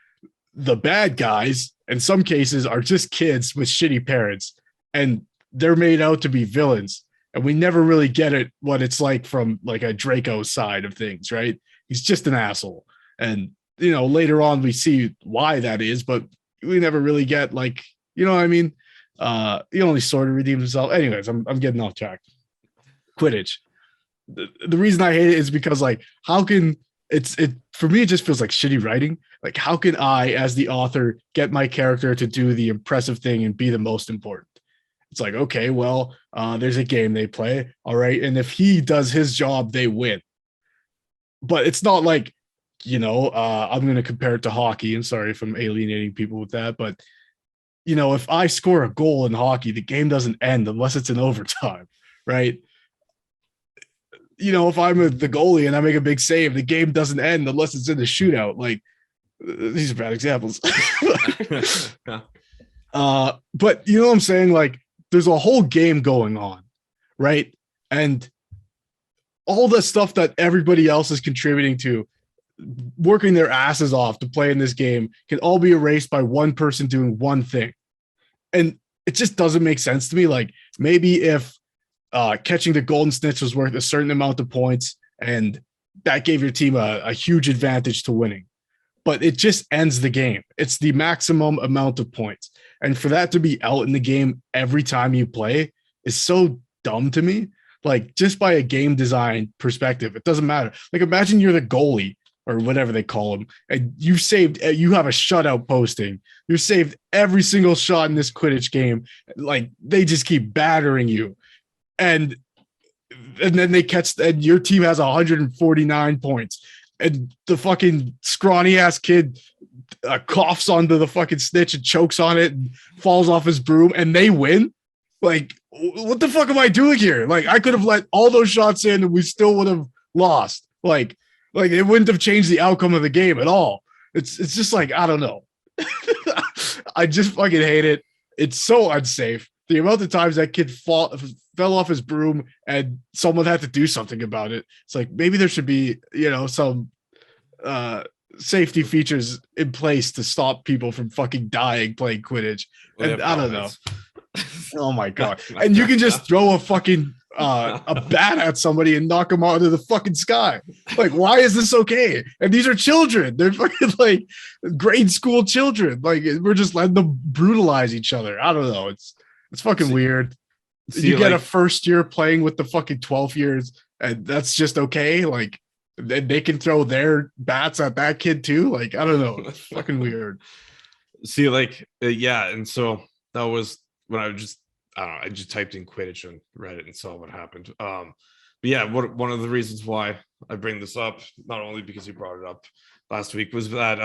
bad guys, in some cases, are just kids with shitty parents, and they're made out to be villains. And we never really get it, what it's like from like a Draco side of things, right? He's just an asshole. And, later on we see why that is, but we never really get, like, you know what I mean? He only sort of redeems himself. Anyways, I'm getting off track. Quidditch. The reason I hate it is because, like, how can for me, it just feels like shitty writing. Like, how can I, as the author, get my character to do the impressive thing and be the most important? It's like, okay, well, there's a game they play. All right. And if he does his job, they win. But it's not like, I'm going to compare it to hockey. And sorry if I'm alienating people with that. But, if I score a goal in hockey, the game doesn't end unless it's in overtime. Right. If I'm the goalie and I make a big save, the game doesn't end unless it's in the shootout. Like, these are bad examples. But you know what I'm saying? Like, there's a whole game going on, right? And all the stuff that everybody else is contributing to, working their asses off to play in this game, can all be erased by one person doing one thing. And it just doesn't make sense to me. Like, maybe if catching the golden snitch was worth a certain amount of points, and that gave your team a huge advantage to winning. But it just ends the game. It's the maximum amount of points. And for that to be out in the game every time you play is so dumb to me. like just by a game design perspective, it doesn't matter. Like imagine you're the goalie or whatever they call them, and you have a shutout posting. You saved every single shot in this Quidditch game. Like they just keep battering you, and then they catch, and your team has 149 points, and the fucking scrawny ass kid coughs onto the fucking snitch and chokes on it and falls off his broom, and they win. Like, what the fuck am I doing here? Like, I could have let all those shots in and we still would have lost. Like it wouldn't have changed the outcome of the game at all. It's just like, I don't know. I just fucking hate it. It's so unsafe. The amount of times that kid fell off his broom and someone had to do something about it. It's like, maybe there should be, some safety features in place to stop people from fucking dying playing Quidditch. And I don't know. Oh my God. And you can just throw a fucking a bat at somebody and knock them out of the fucking sky. Like, why is this okay? And these are children. They're fucking like grade school children. Like, we're just letting them brutalize each other. I don't know. It's fucking weird. You get a first year playing with the fucking 12 years, and that's just okay. Like, they can throw their bats at that kid too. Like, I don't know. It's fucking weird. See, like, yeah. And so that was when I just typed in Quidditch on Reddit and saw what happened. But yeah, one of the reasons why I bring this up, not only because you brought it up last week, was that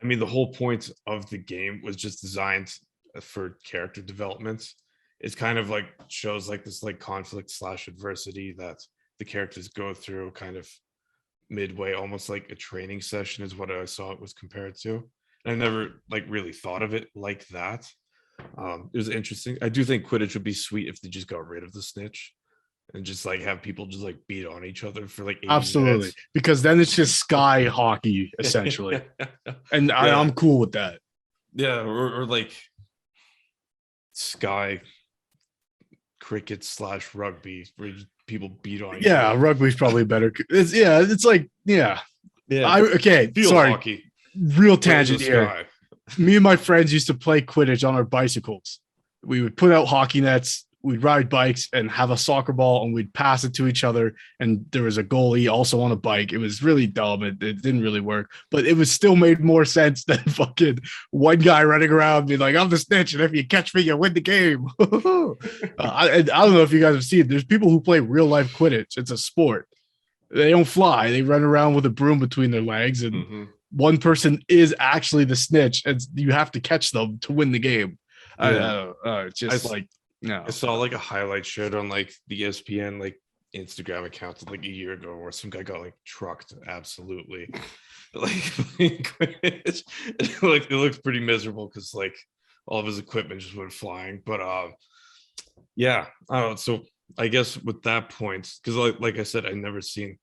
the whole point of the game was just designed for character development. It's kind of like shows like this like conflict / adversity that the characters go through kind of midway, almost like a training session is what I saw it was compared to. And I never like really thought of it like that. It was interesting. I do think Quidditch would be sweet if they just got rid of the snitch and just like have people just like beat on each other for like 80 absolutely minutes. Because then it's just sky hockey essentially. And yeah. I'm cool with that. Yeah, or like sky cricket / rugby where people beat on each other. Rugby's probably better. It's like sorry hockey. Real tangent here. Me and my friends used to play Quidditch on our bicycles. We would put out hockey nets, we'd ride bikes and have a soccer ball, and we'd pass it to each other. And there was a goalie also on a bike. It was really dumb. It didn't really work, but it was still made more sense than fucking one guy running around being like, I'm the snitch, and if you catch me, you win the game. I don't know if you guys have seen it. There's people who play real life Quidditch. It's a sport. They don't fly. They run around with a broom between their legs, and one person is actually the snitch, and you have to catch them to win the game. I saw like a highlight shared on like the ESPN like Instagram account like a year ago where some guy got like trucked absolutely. It looks pretty miserable because like all of his equipment just went flying. But yeah, I don't know. So I guess with that point, because like I said, I've never seen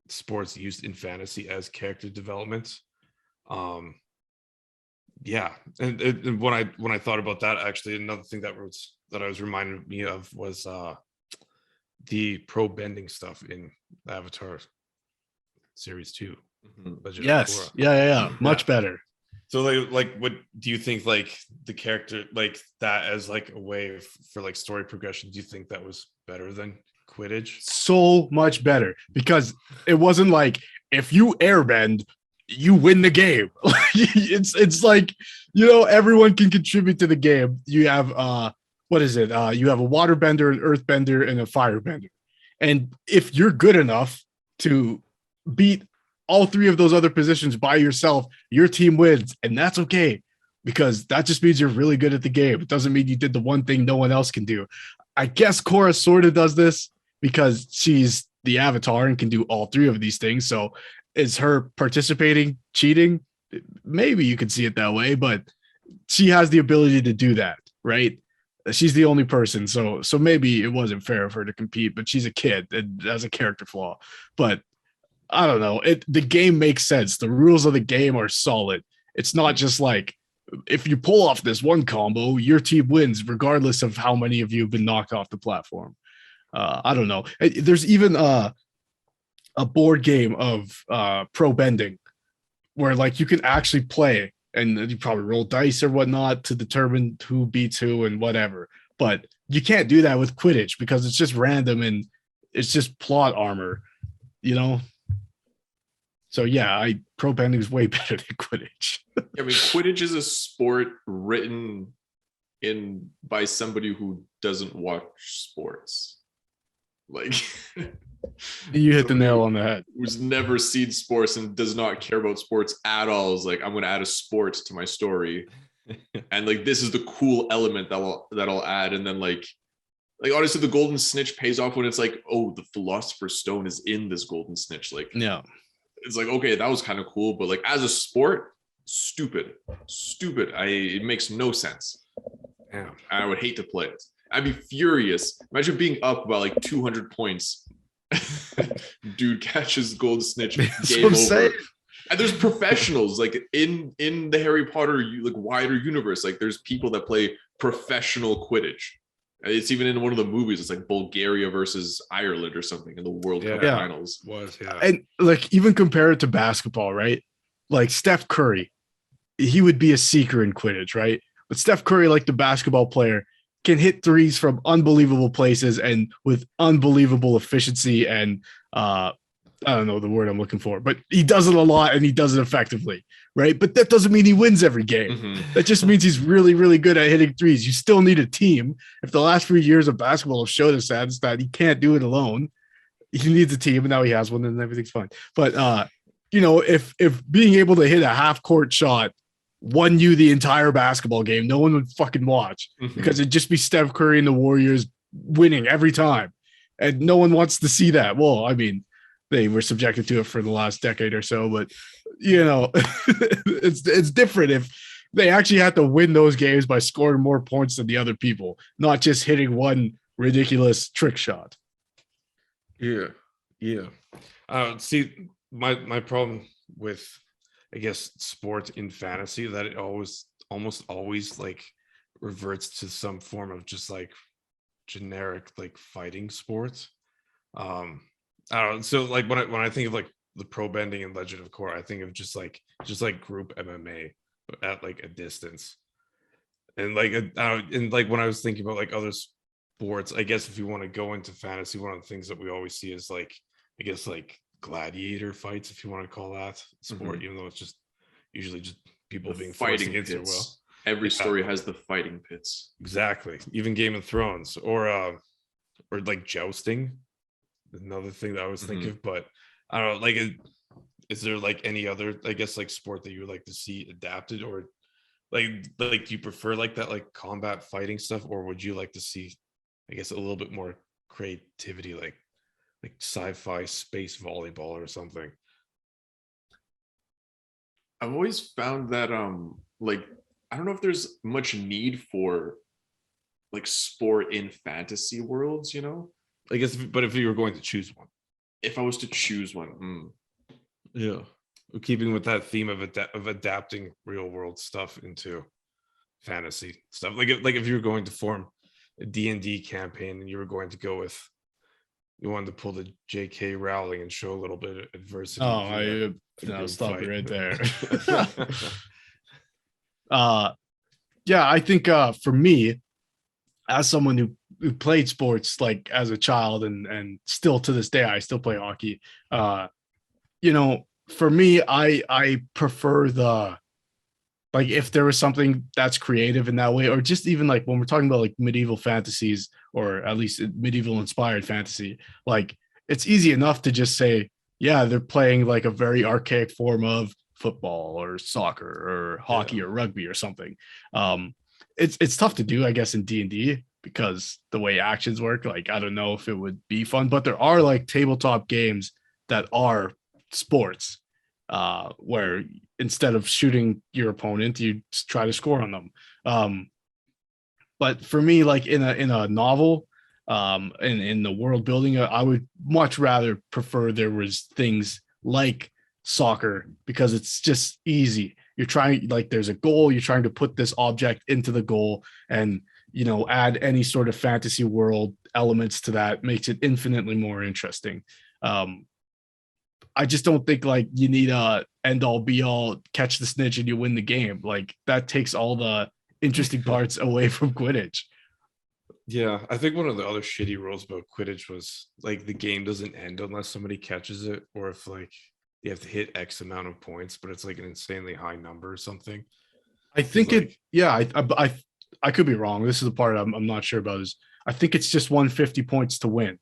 sports used in fantasy as character development. Yeah, and when I thought about that, actually another thing that I was reminded me of was the pro bending stuff in Avatar Series 2. Yes, yeah, much better. So like what do you think, like the character like that as like a way for like story progression? Do you think that was better than Quidditch? So much better, because it wasn't like if you airbend, you win the game. It's like, everyone can contribute to the game. You have you have a water bender, an earth bender, and a fire bender. And if you're good enough to beat all three of those other positions by yourself, your team wins. And that's okay, because that just means you're really good at the game. It doesn't mean you did the one thing no one else can do. I guess Korra sort of does this because she's the Avatar and can do all three of these things. So is her participating cheating? Maybe you could see it that way, but she has the ability to do that, right? She's the only person. So maybe it wasn't fair of her to compete, but she's a kid and has a character flaw. But I don't know. The game makes sense. The rules of the game are solid. It's not just like, if you pull off this one combo, your team wins, regardless of how many of you have been knocked off the platform. I don't know. There's even a board game of pro bending where like you can actually play, and you probably roll dice or whatnot to determine who beats who and whatever. But you can't do that with Quidditch because it's just random and it's just plot armor, you know? So yeah, pro bending is way better than Quidditch. I mean, Quidditch is a sport written in by somebody who doesn't watch sports. Like you hit the nail on the head. Who's never seen sports and does not care about sports at all is like, I'm going to add a sport to my story, and like this is the cool element that I'll add, and then like honestly, the golden snitch pays off when it's like, oh, the philosopher's stone is in this golden snitch. Like, yeah, it's like, okay, that was kind of cool, but like as a sport, stupid. It makes no sense. Damn. I would hate to play it. I'd be furious. Imagine being up by like 200 points. Dude catches golden snitch, game over. And there's professionals like in the Harry Potter like wider universe. Like there's people that play professional Quidditch. It's even in one of the movies. It's like Bulgaria versus Ireland or something in the World Cup finals. And like even compare it to basketball, right? Like Steph Curry, he would be a seeker in Quidditch, right? But Steph Curry, like the basketball player, can hit threes from unbelievable places and with unbelievable efficiency and I don't know the word I'm looking for, but he does it a lot and he does it effectively, right? But that doesn't mean he wins every game. Mm-hmm. That just means he's really, really good at hitting threes. You still need a team. If the last few years of basketball have showed us that he can't do it alone, he needs a team, and now he has one, and everything's fine. But if being able to hit a half court shot won you the entire basketball game, no one would fucking watch because it'd just be Steph Curry and the Warriors winning every time, and no one wants to see that. Well, I mean, they were subjected to it for the last decade or so, but it's different if they actually have to win those games by scoring more points than the other people, not just hitting one ridiculous trick shot. Yeah. See, my problem with, I guess, sport in fantasy, that it almost always like reverts to some form of just like generic like fighting sports. I don't know. So like when I think of like the pro bending and Legend of Korra, I think of just like group MMA but at like a distance. And like and like when I was thinking about like other sports, I guess if you want to go into fantasy, one of the things that we always see is like, I guess like gladiator fights, if you want to call that sport, even though it's just usually just people being fighting against their will. Every story has the fighting pits. Exactly. Even Game of Thrones or like jousting. Another thing that I was thinking of, but I don't know, like, is there like any other, I guess, like sport that you would like to see adapted, or like do you prefer like that, like combat fighting stuff, or would you like to see, I guess, a little bit more creativity, like sci-fi space volleyball or something? I've always found that like, I don't know if there's much need for like sport in fantasy worlds, I guess, but if you were going to choose one, if I was to choose one, yeah, keeping with that theme of adapting real world stuff into fantasy stuff, like if you were going to form a D&D campaign and you were going to go with, you wanted to pull the J.K. Rowling and show a little bit of adversity. I'll stop it right there. Yeah, I think for me, as someone who played sports like as a child and still to this day, I still play hockey. For me, I prefer the, like, if there was something that's creative in that way, or just even like when we're talking about like medieval fantasies, or at least medieval inspired fantasy, like it's easy enough to just say, yeah, they're playing like a very archaic form of football or soccer or hockey or rugby or something. It's tough to do, I guess, in D&D because the way actions work. Like, I don't know if it would be fun, but there are like tabletop games that are sports, where instead of shooting your opponent, you just try to score on them. But for me, like in a novel, in the world building, I would much rather prefer there was things like soccer, because it's just easy. You're trying, like, there's a goal, you're trying to put this object into the goal, and add any sort of fantasy world elements to that makes it infinitely more interesting. I just don't think like you need a end all be all catch the snitch and you win the game. Like, that takes all the interesting parts away from Quidditch. Yeah, I think one of the other shitty rules about Quidditch was like the game doesn't end unless somebody catches it, or if like you have to hit X amount of points, but it's like an insanely high number or something. I think like, I could be wrong. This is the part I'm not sure about. Is I think it's just 150 points to win,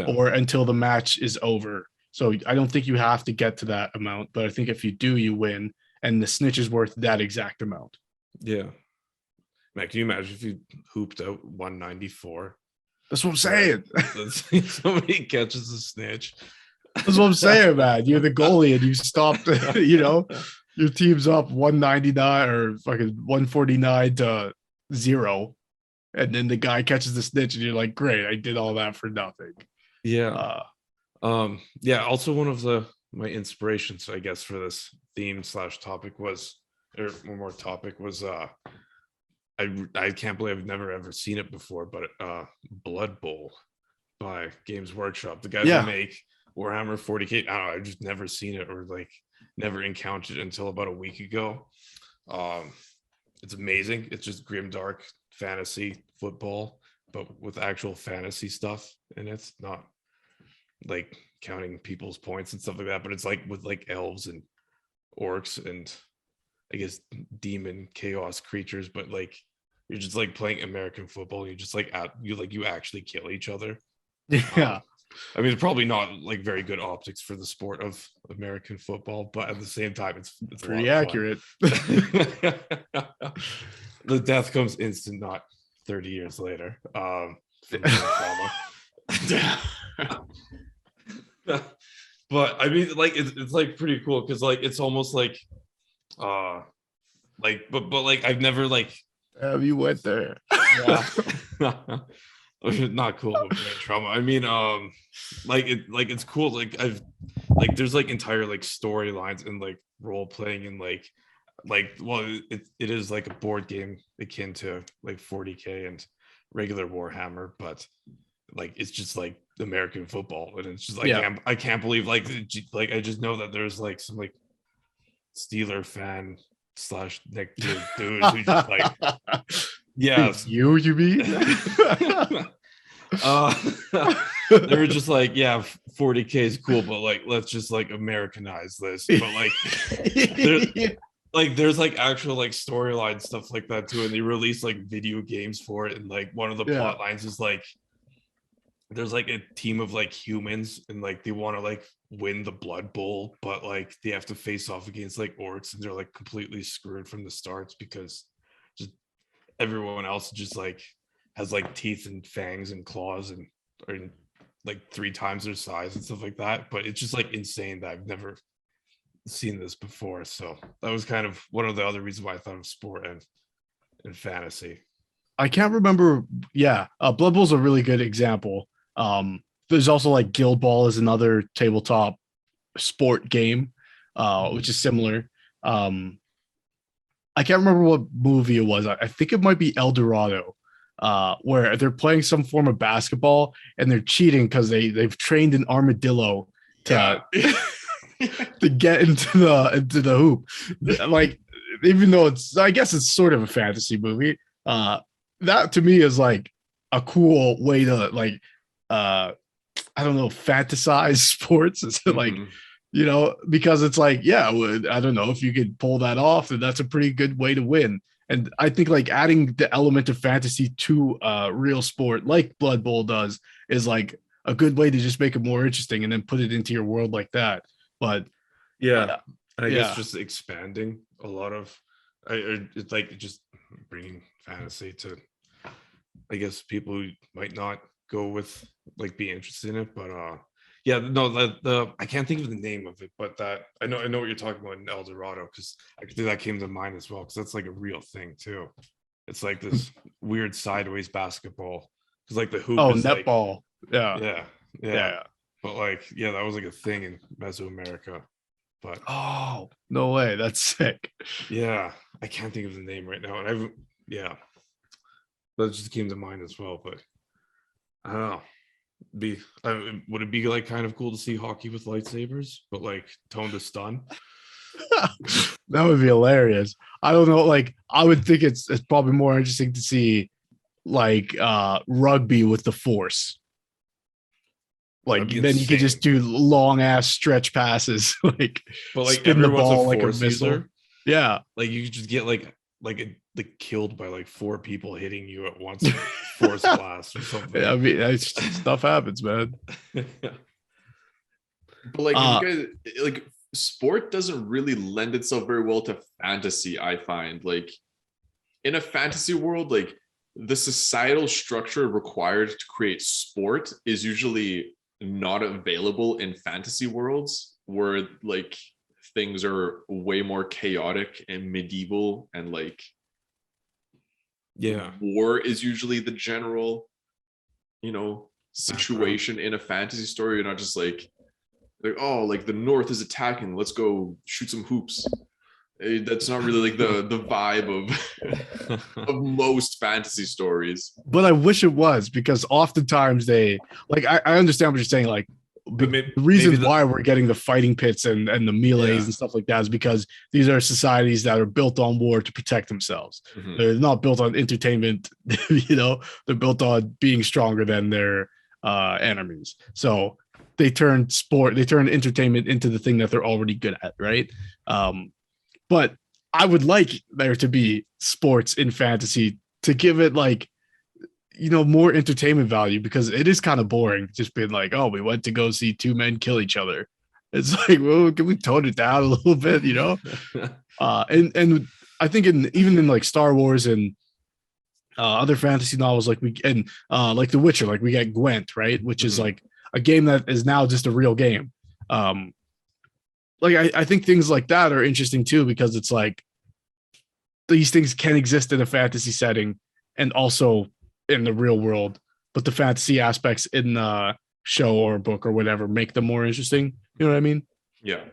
or until the match is over. So I don't think you have to get to that amount, but I think if you do, you win, and the snitch is worth that exact amount. Yeah. Man, can you imagine if you hooped out 194? That's what I'm saying. Somebody catches a snitch. That's what I'm saying, man. You're the goalie and you stopped, your team's up 199 or fucking 149 to 0. And then the guy catches the snitch and you're like, great, I did all that for nothing. Yeah. Also one of my inspirations, I guess, for this theme / topic was, or one more topic was, I can't believe I've never ever seen it before, but Blood Bowl by Games Workshop, the guys who make Warhammer 40K. I don't know, I've just never seen it, or like never encountered it until about a week ago. It's amazing. It's just grimdark fantasy football, but with actual fantasy stuff, and it's not like counting people's points and stuff like that, but it's like with like elves and orcs and I guess demon chaos creatures, but like you're just like playing American football. You just like you actually kill each other. Yeah. I mean, it's probably not like very good optics for the sport of American football, but at the same time, it's pretty accurate. The death comes instant, not 30 years later. But I mean, like it's like pretty cool because like it's almost like like but like I've never like you went there. Yeah. Not cool but trauma. I mean like it's cool, like I've like there's like entire like storylines and like role playing and like well it is like a board game akin to like 40K and regular Warhammer, but like it's just like American football, and it's just like I can't believe like I just know that there's like some like Steeler fan / Nick dude who just like you mean they were just like 40K is cool, but like let's just like Americanize this, but like there's like actual like storyline stuff like that too, and they release like video games for it, and like one of the plot lines is like there's like a team of like humans and like they want to like win the Blood Bowl, but like they have to face off against like orcs, and they're like completely screwed from the starts because just everyone else just like has like teeth and fangs and claws and are like 3 times their size and stuff like that. But it's just like insane that I've never seen this before. So that was kind of one of the other reasons why I thought of sport and fantasy. I can't remember. Blood Bowl's a really good example. There's also like Guild Ball is another tabletop sport game, which is similar. I can't remember what movie it was. I think it might be El Dorado, where they're playing some form of basketball and they're cheating because they've trained an armadillo to to get into the hoop. Like, even though I guess it's sort of a fantasy movie, that to me is like a cool way to like I don't know, fantasize sports. Is like, because it's like, I don't know, if you could pull that off, then that's a pretty good way to win. And I think like adding the element of fantasy to real sport like Blood Bowl does is like a good way to just make it more interesting and then put it into your world like that. But I guess just expanding a lot of it's like just bringing fantasy to, I guess, people who might not go with like be interested in it, but I can't think of the name of it, but that I know what you're talking about in El Dorado, because I think that came to mind as well, because that's like a real thing too. It's like this weird sideways basketball, because like the hoop is netball. Like, yeah. But like that was like a thing in Mesoamerica. But no way, that's sick. Yeah, I can't think of the name right now, and that just came to mind as well. But I don't know. Would it be like kind of cool to see hockey with lightsabers, but like toned to stun? That would be hilarious. I don't know. Like, I would think it's probably more interesting to see like rugby with the force. Like then you could just do long ass stretch passes, like but like spin the ball like a force missile. user. Yeah, like you just get like killed by like 4 people hitting you at once, force blast or something. I mean, stuff happens, man. But like, you guys, like, sport doesn't really lend itself very well to fantasy. I find, like, in a fantasy world, like the societal structure required to create sport is usually not available in fantasy worlds, where like things are way more chaotic and medieval, and like war is usually the general, you know, situation in a fantasy story. You're not just like oh, like the North is attacking, let's go shoot some hoops. That's not really like the vibe of most fantasy stories. But I wish it was, because oftentimes they like I understand what you're saying. Like the reason why we're getting the fighting pits and the melees and stuff like that is because these are societies that are built on war to protect themselves. Mm-hmm. They're not built on entertainment, you know, they're built on being stronger than their enemies. So they turn entertainment into the thing that they're already good at, right? But I would like there to be sports in fantasy to give it like, you know, more entertainment value, because it is kind of boring just being like, oh, we went to go see 2 men kill each other. It's like, well, can we tone it down a little bit, you know? And I think even in like Star Wars and other fantasy novels, like like The Witcher, like we get Gwent, right? Which is like a game that is now just a real game. Like I think things like that are interesting too, because it's like these things can exist in a fantasy setting and also in the real world, but the fantasy aspects in the show or book or whatever make them more interesting. You know what I mean? Yeah.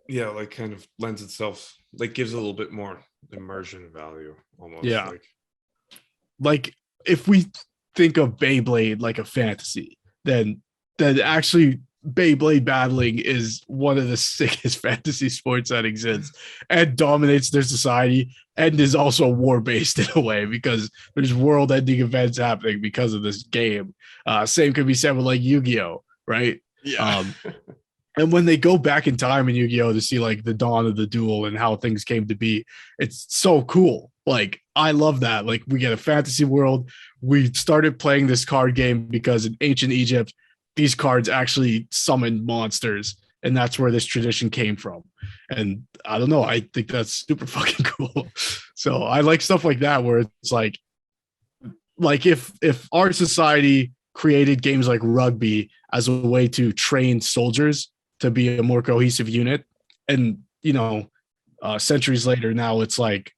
Yeah, like kind of lends itself, like gives a little bit more immersion value almost. Yeah. Like if we think of Beyblade like a fantasy, then actually Beyblade battling is one of the sickest fantasy sports that exists and dominates their society, and is also war-based in a way, because there's world-ending events happening because of this game. Same could be said with like Yu-Gi-Oh, right? Yeah. And when they go back in time in Yu-Gi-Oh to see like the dawn of the duel and how things came to be, it's so cool. Like, I love that. Like, we get a fantasy world. We started playing this card game because in ancient Egypt, these cards actually summoned monsters, and that's where this tradition came from. And I don't know, I think that's super fucking cool. So I like stuff like that, where it's like if our society created games like rugby as a way to train soldiers to be a more cohesive unit, and you know, centuries later now it's like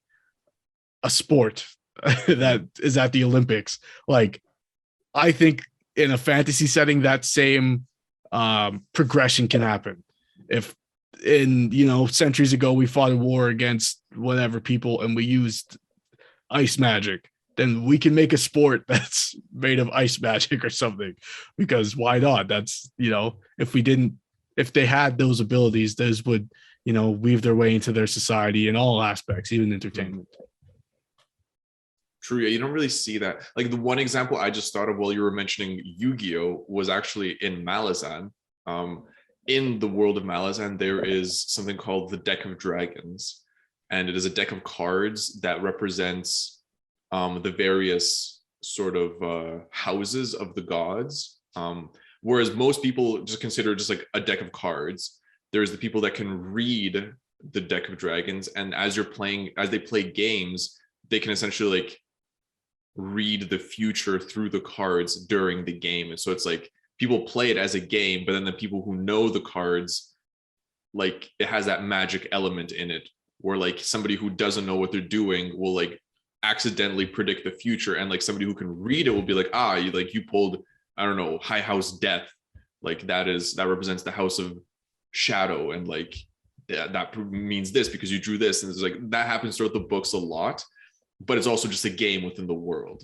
a sport that is at the Olympics. Like, I think in a fantasy setting, that same progression can happen. If in, you know, centuries ago we fought a war against whatever people and we used ice magic, then we can make a sport that's made of ice magic or something, because why not? That's, you know, if they had those abilities, those would, you know, weave their way into their society in all aspects, even entertainment. True. Yeah, you don't really see that. Like, the one example I just thought of while you were mentioning Yu-Gi-Oh was actually in Malazan. In the world of Malazan, there is something called the Deck of Dragons, and it is a deck of cards that represents the various sort of houses of the gods. Whereas most people just consider just like a deck of cards. There's the people that can read the Deck of Dragons, and as they play games, they can essentially like read the future through the cards during the game. And so it's like people play it as a game, but then the people who know the cards, like, it has that magic element in it, where like somebody who doesn't know what they're doing will like accidentally predict the future, and like somebody who can read it will be like, you pulled, I don't know, High House Death, like that represents the House of Shadow, and like that means this because you drew this. And it's like that happens throughout the books a lot, but it's also just a game within the world.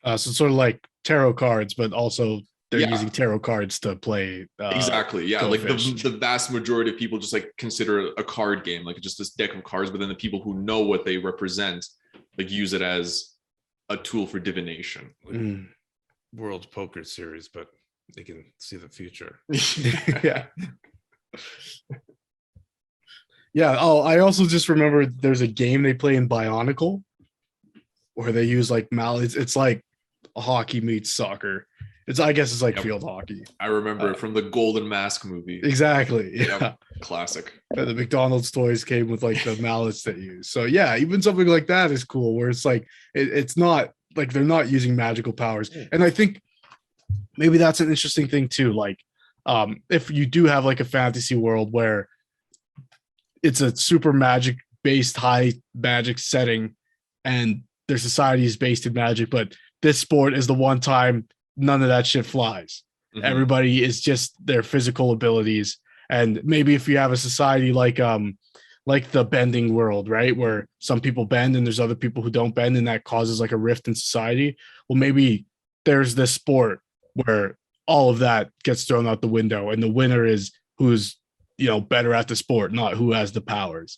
So sort of like tarot cards, but also they're using tarot cards to play. Exactly. Yeah. Like the vast majority of people just like consider a card game, like just this deck of cards, but then the people who know what they represent, like use it as a tool for divination. World Poker Series, but they can see the future. Yeah. Yeah. Oh, I also just remember there's a game they play in Bionicle where they use like mallets. It's like hockey meets soccer. I guess it's like field hockey. I remember from the Golden Mask movie. Exactly. Yeah. Yep. Classic. The McDonald's toys came with like the mallets that you use. So yeah, even something like that is cool where it's like it's not like they're not using magical powers. And I think maybe that's an interesting thing too. Like if you do have like a fantasy world where it's a super magic based high magic setting and their society is based in magic, but this sport is the one time none of that shit flies. Everybody is just their physical abilities. And maybe if you have a society like the bending world, right, where some people bend and there's other people who don't bend, and that causes like a rift in society. Well, maybe there's this sport where all of that gets thrown out the window, and the winner is who's better at the sport, not who has the powers.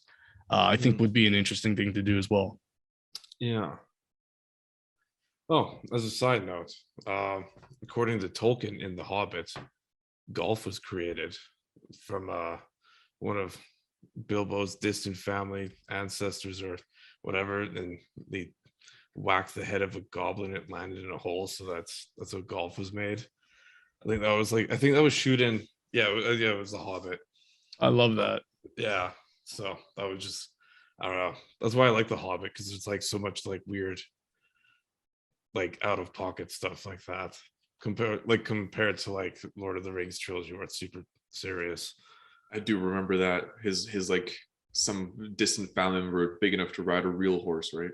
I think would be an interesting thing to do as well. Yeah. Oh, as a side note, according to Tolkien in The Hobbit, golf was created from one of Bilbo's distant family ancestors or whatever, and they whacked the head of a goblin. It landed in a hole, so that's how golf was made. I think that was shooting. Yeah, it was The Hobbit. I love that. Yeah, so that was just, I don't know. That's why I like The Hobbit, because it's like so much like weird, like out of pocket stuff like that. Compared to like Lord of the Rings trilogy, where it's super serious. I do remember that his like some distant family member big enough to ride a real horse, right?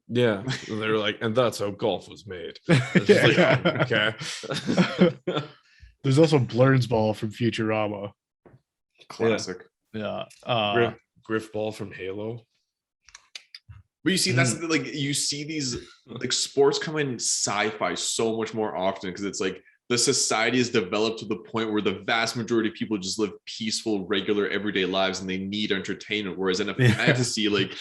Yeah, and they were like, and that's how golf was made. Okay. There's also Blurns Ball from Futurama. Classic. Yeah. Griff Ball from Halo. But you see, that's like, you see these like sports come in sci-fi so much more often, because it's like the society is developed to the point where the vast majority of people just live peaceful, regular, everyday lives, and they need entertainment. Whereas in a fantasy, like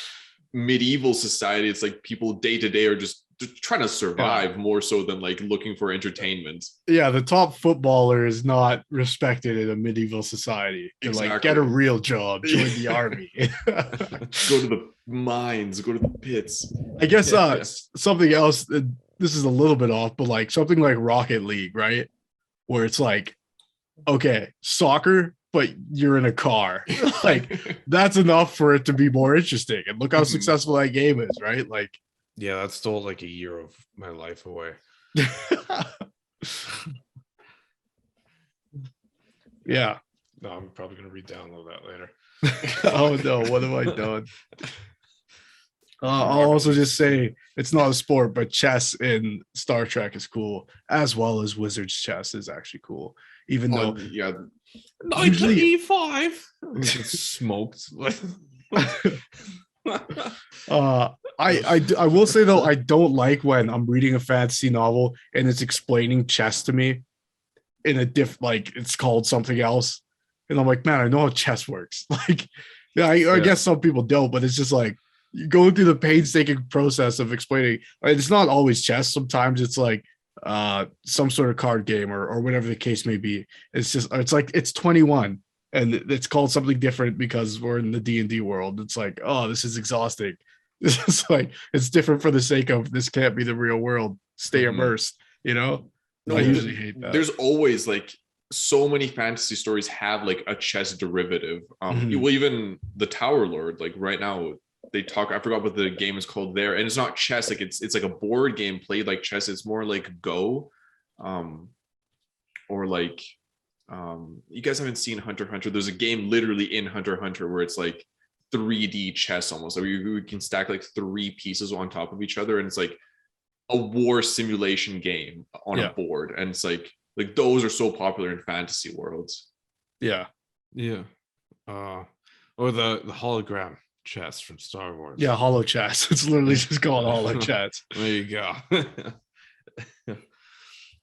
medieval society, it's like people day to day are just trying to survive more so than like looking for entertainment. Yeah, the top footballer is not respected in a medieval society. They're like, get a real job, join the army. Go to the mines, go to the pits. I guess something else, this is a little bit off, but like something like Rocket League, right? Where it's like, okay, soccer, but you're in a car. Like that's enough for it to be more interesting. And look how successful that game is, right? Like, yeah, that stole like a year of my life away. Yeah. No, I'm probably going to re-download that later. Oh no, what have I done? I'll also just say it's not a sport, but chess in Star Trek is cool, as well as Wizard's chess is actually cool. Even though, yeah, usually E5 smoked. I will say though, I don't like when I'm reading a fantasy novel and it's explaining chess to me in a like it's called something else, and I'm like, man, I know how chess works. Like, yeah, I guess some people don't, but it's just like you going through the painstaking process of explaining. It's not always chess. Sometimes it's like some sort of card game or whatever the case may be. It's like it's 21 and it's called something different because we're in the D&D world. It's like, oh, this is exhausting. This is like, it's different for the sake of this can't be the real world. Stay immersed, No, I usually hate that. There's always like so many fantasy stories have like a chess derivative. Well, even the Tower Lord, like right now they talk, I forgot what the game is called there, and it's not chess, like it's like a board game played like chess. It's more like Go, or like you guys haven't seen Hunter x Hunter. There's a game literally in Hunter x Hunter where it's like 3D chess almost, where you can stack like 3 pieces on top of each other, and it's like a war simulation game on a board, and it's like those are so popular in fantasy worlds. Yeah. Or the hologram chess from Star Wars. Yeah, holo chess. It's literally just called holo chess. There you go.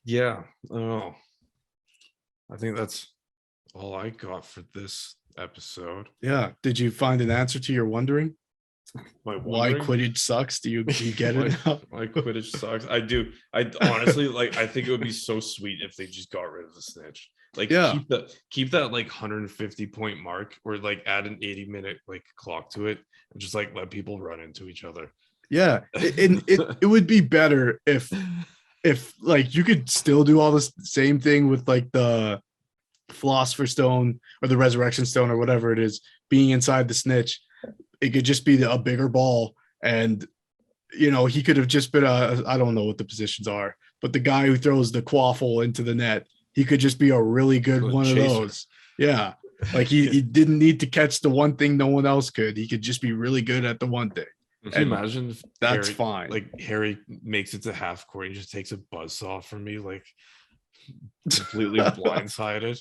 Yeah. Oh, I think that's all I got for this episode. Yeah. Did you find an answer to your wondering? why Quidditch sucks? Do you get it now? Why Quidditch sucks? I do. I honestly like. I think it would be so sweet if they just got rid of the snitch. Like, keep that like 150 point mark, or like add an 80-minute like clock to it, and just like let people run into each other. Yeah, it would be better if like you could still do all this same thing with like the Philosopher's Stone or the Resurrection Stone or whatever it is being inside the snitch. It could just be a bigger ball, and he could have just been I don't know what the positions are, but the guy who throws the quaffle into the net, he could just be a really good one of those. Yeah, like he didn't need to catch the one thing no one else could. He could just be really good at the one thing. Can you imagine if that's fine. Like Harry makes it to half court, he just takes a buzzsaw from me, like completely blindsided.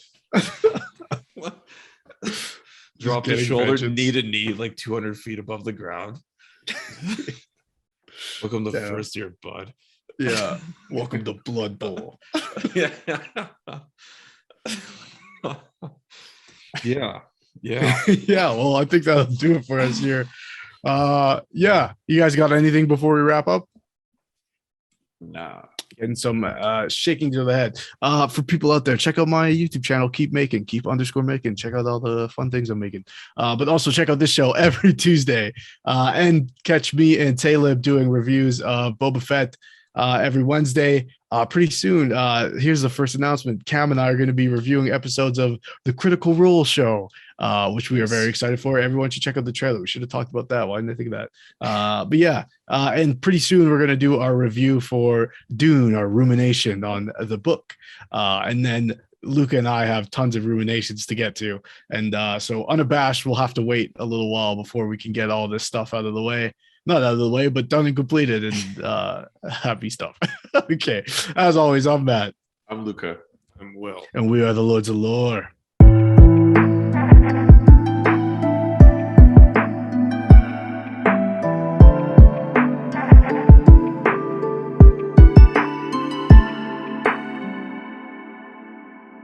Drop his shoulder, knee to knee, like 200 feet above the ground. Welcome to first year, bud. Yeah. Welcome to Blood Bowl. Yeah. Yeah. Yeah. Well, I think that'll do it for us here. Yeah. You guys got anything before we wrap up? Nah. Getting some shaking to the head. For people out there, check out my YouTube channel, keep making. Check out all the fun things I'm making. But also check out this show every Tuesday. And catch me and Talib doing reviews of Boba Fett every Wednesday. Pretty soon, here's the first announcement. Cam and I are going to be reviewing episodes of the Critical Role show, which we are very excited for. Everyone should check out the trailer. We should have talked about that. Why didn't I think of that? But yeah, and pretty soon we're going to do our review for Dune, our rumination on the book. And then Luca and I have tons of ruminations to get to. And so Unabashed will have to wait a little while before we can get all this stuff out of the way. Not out of the way, but done and completed, and happy stuff. Okay. As always, I'm Matt. I'm Luca. I'm Will. And we are the Lords of Lore.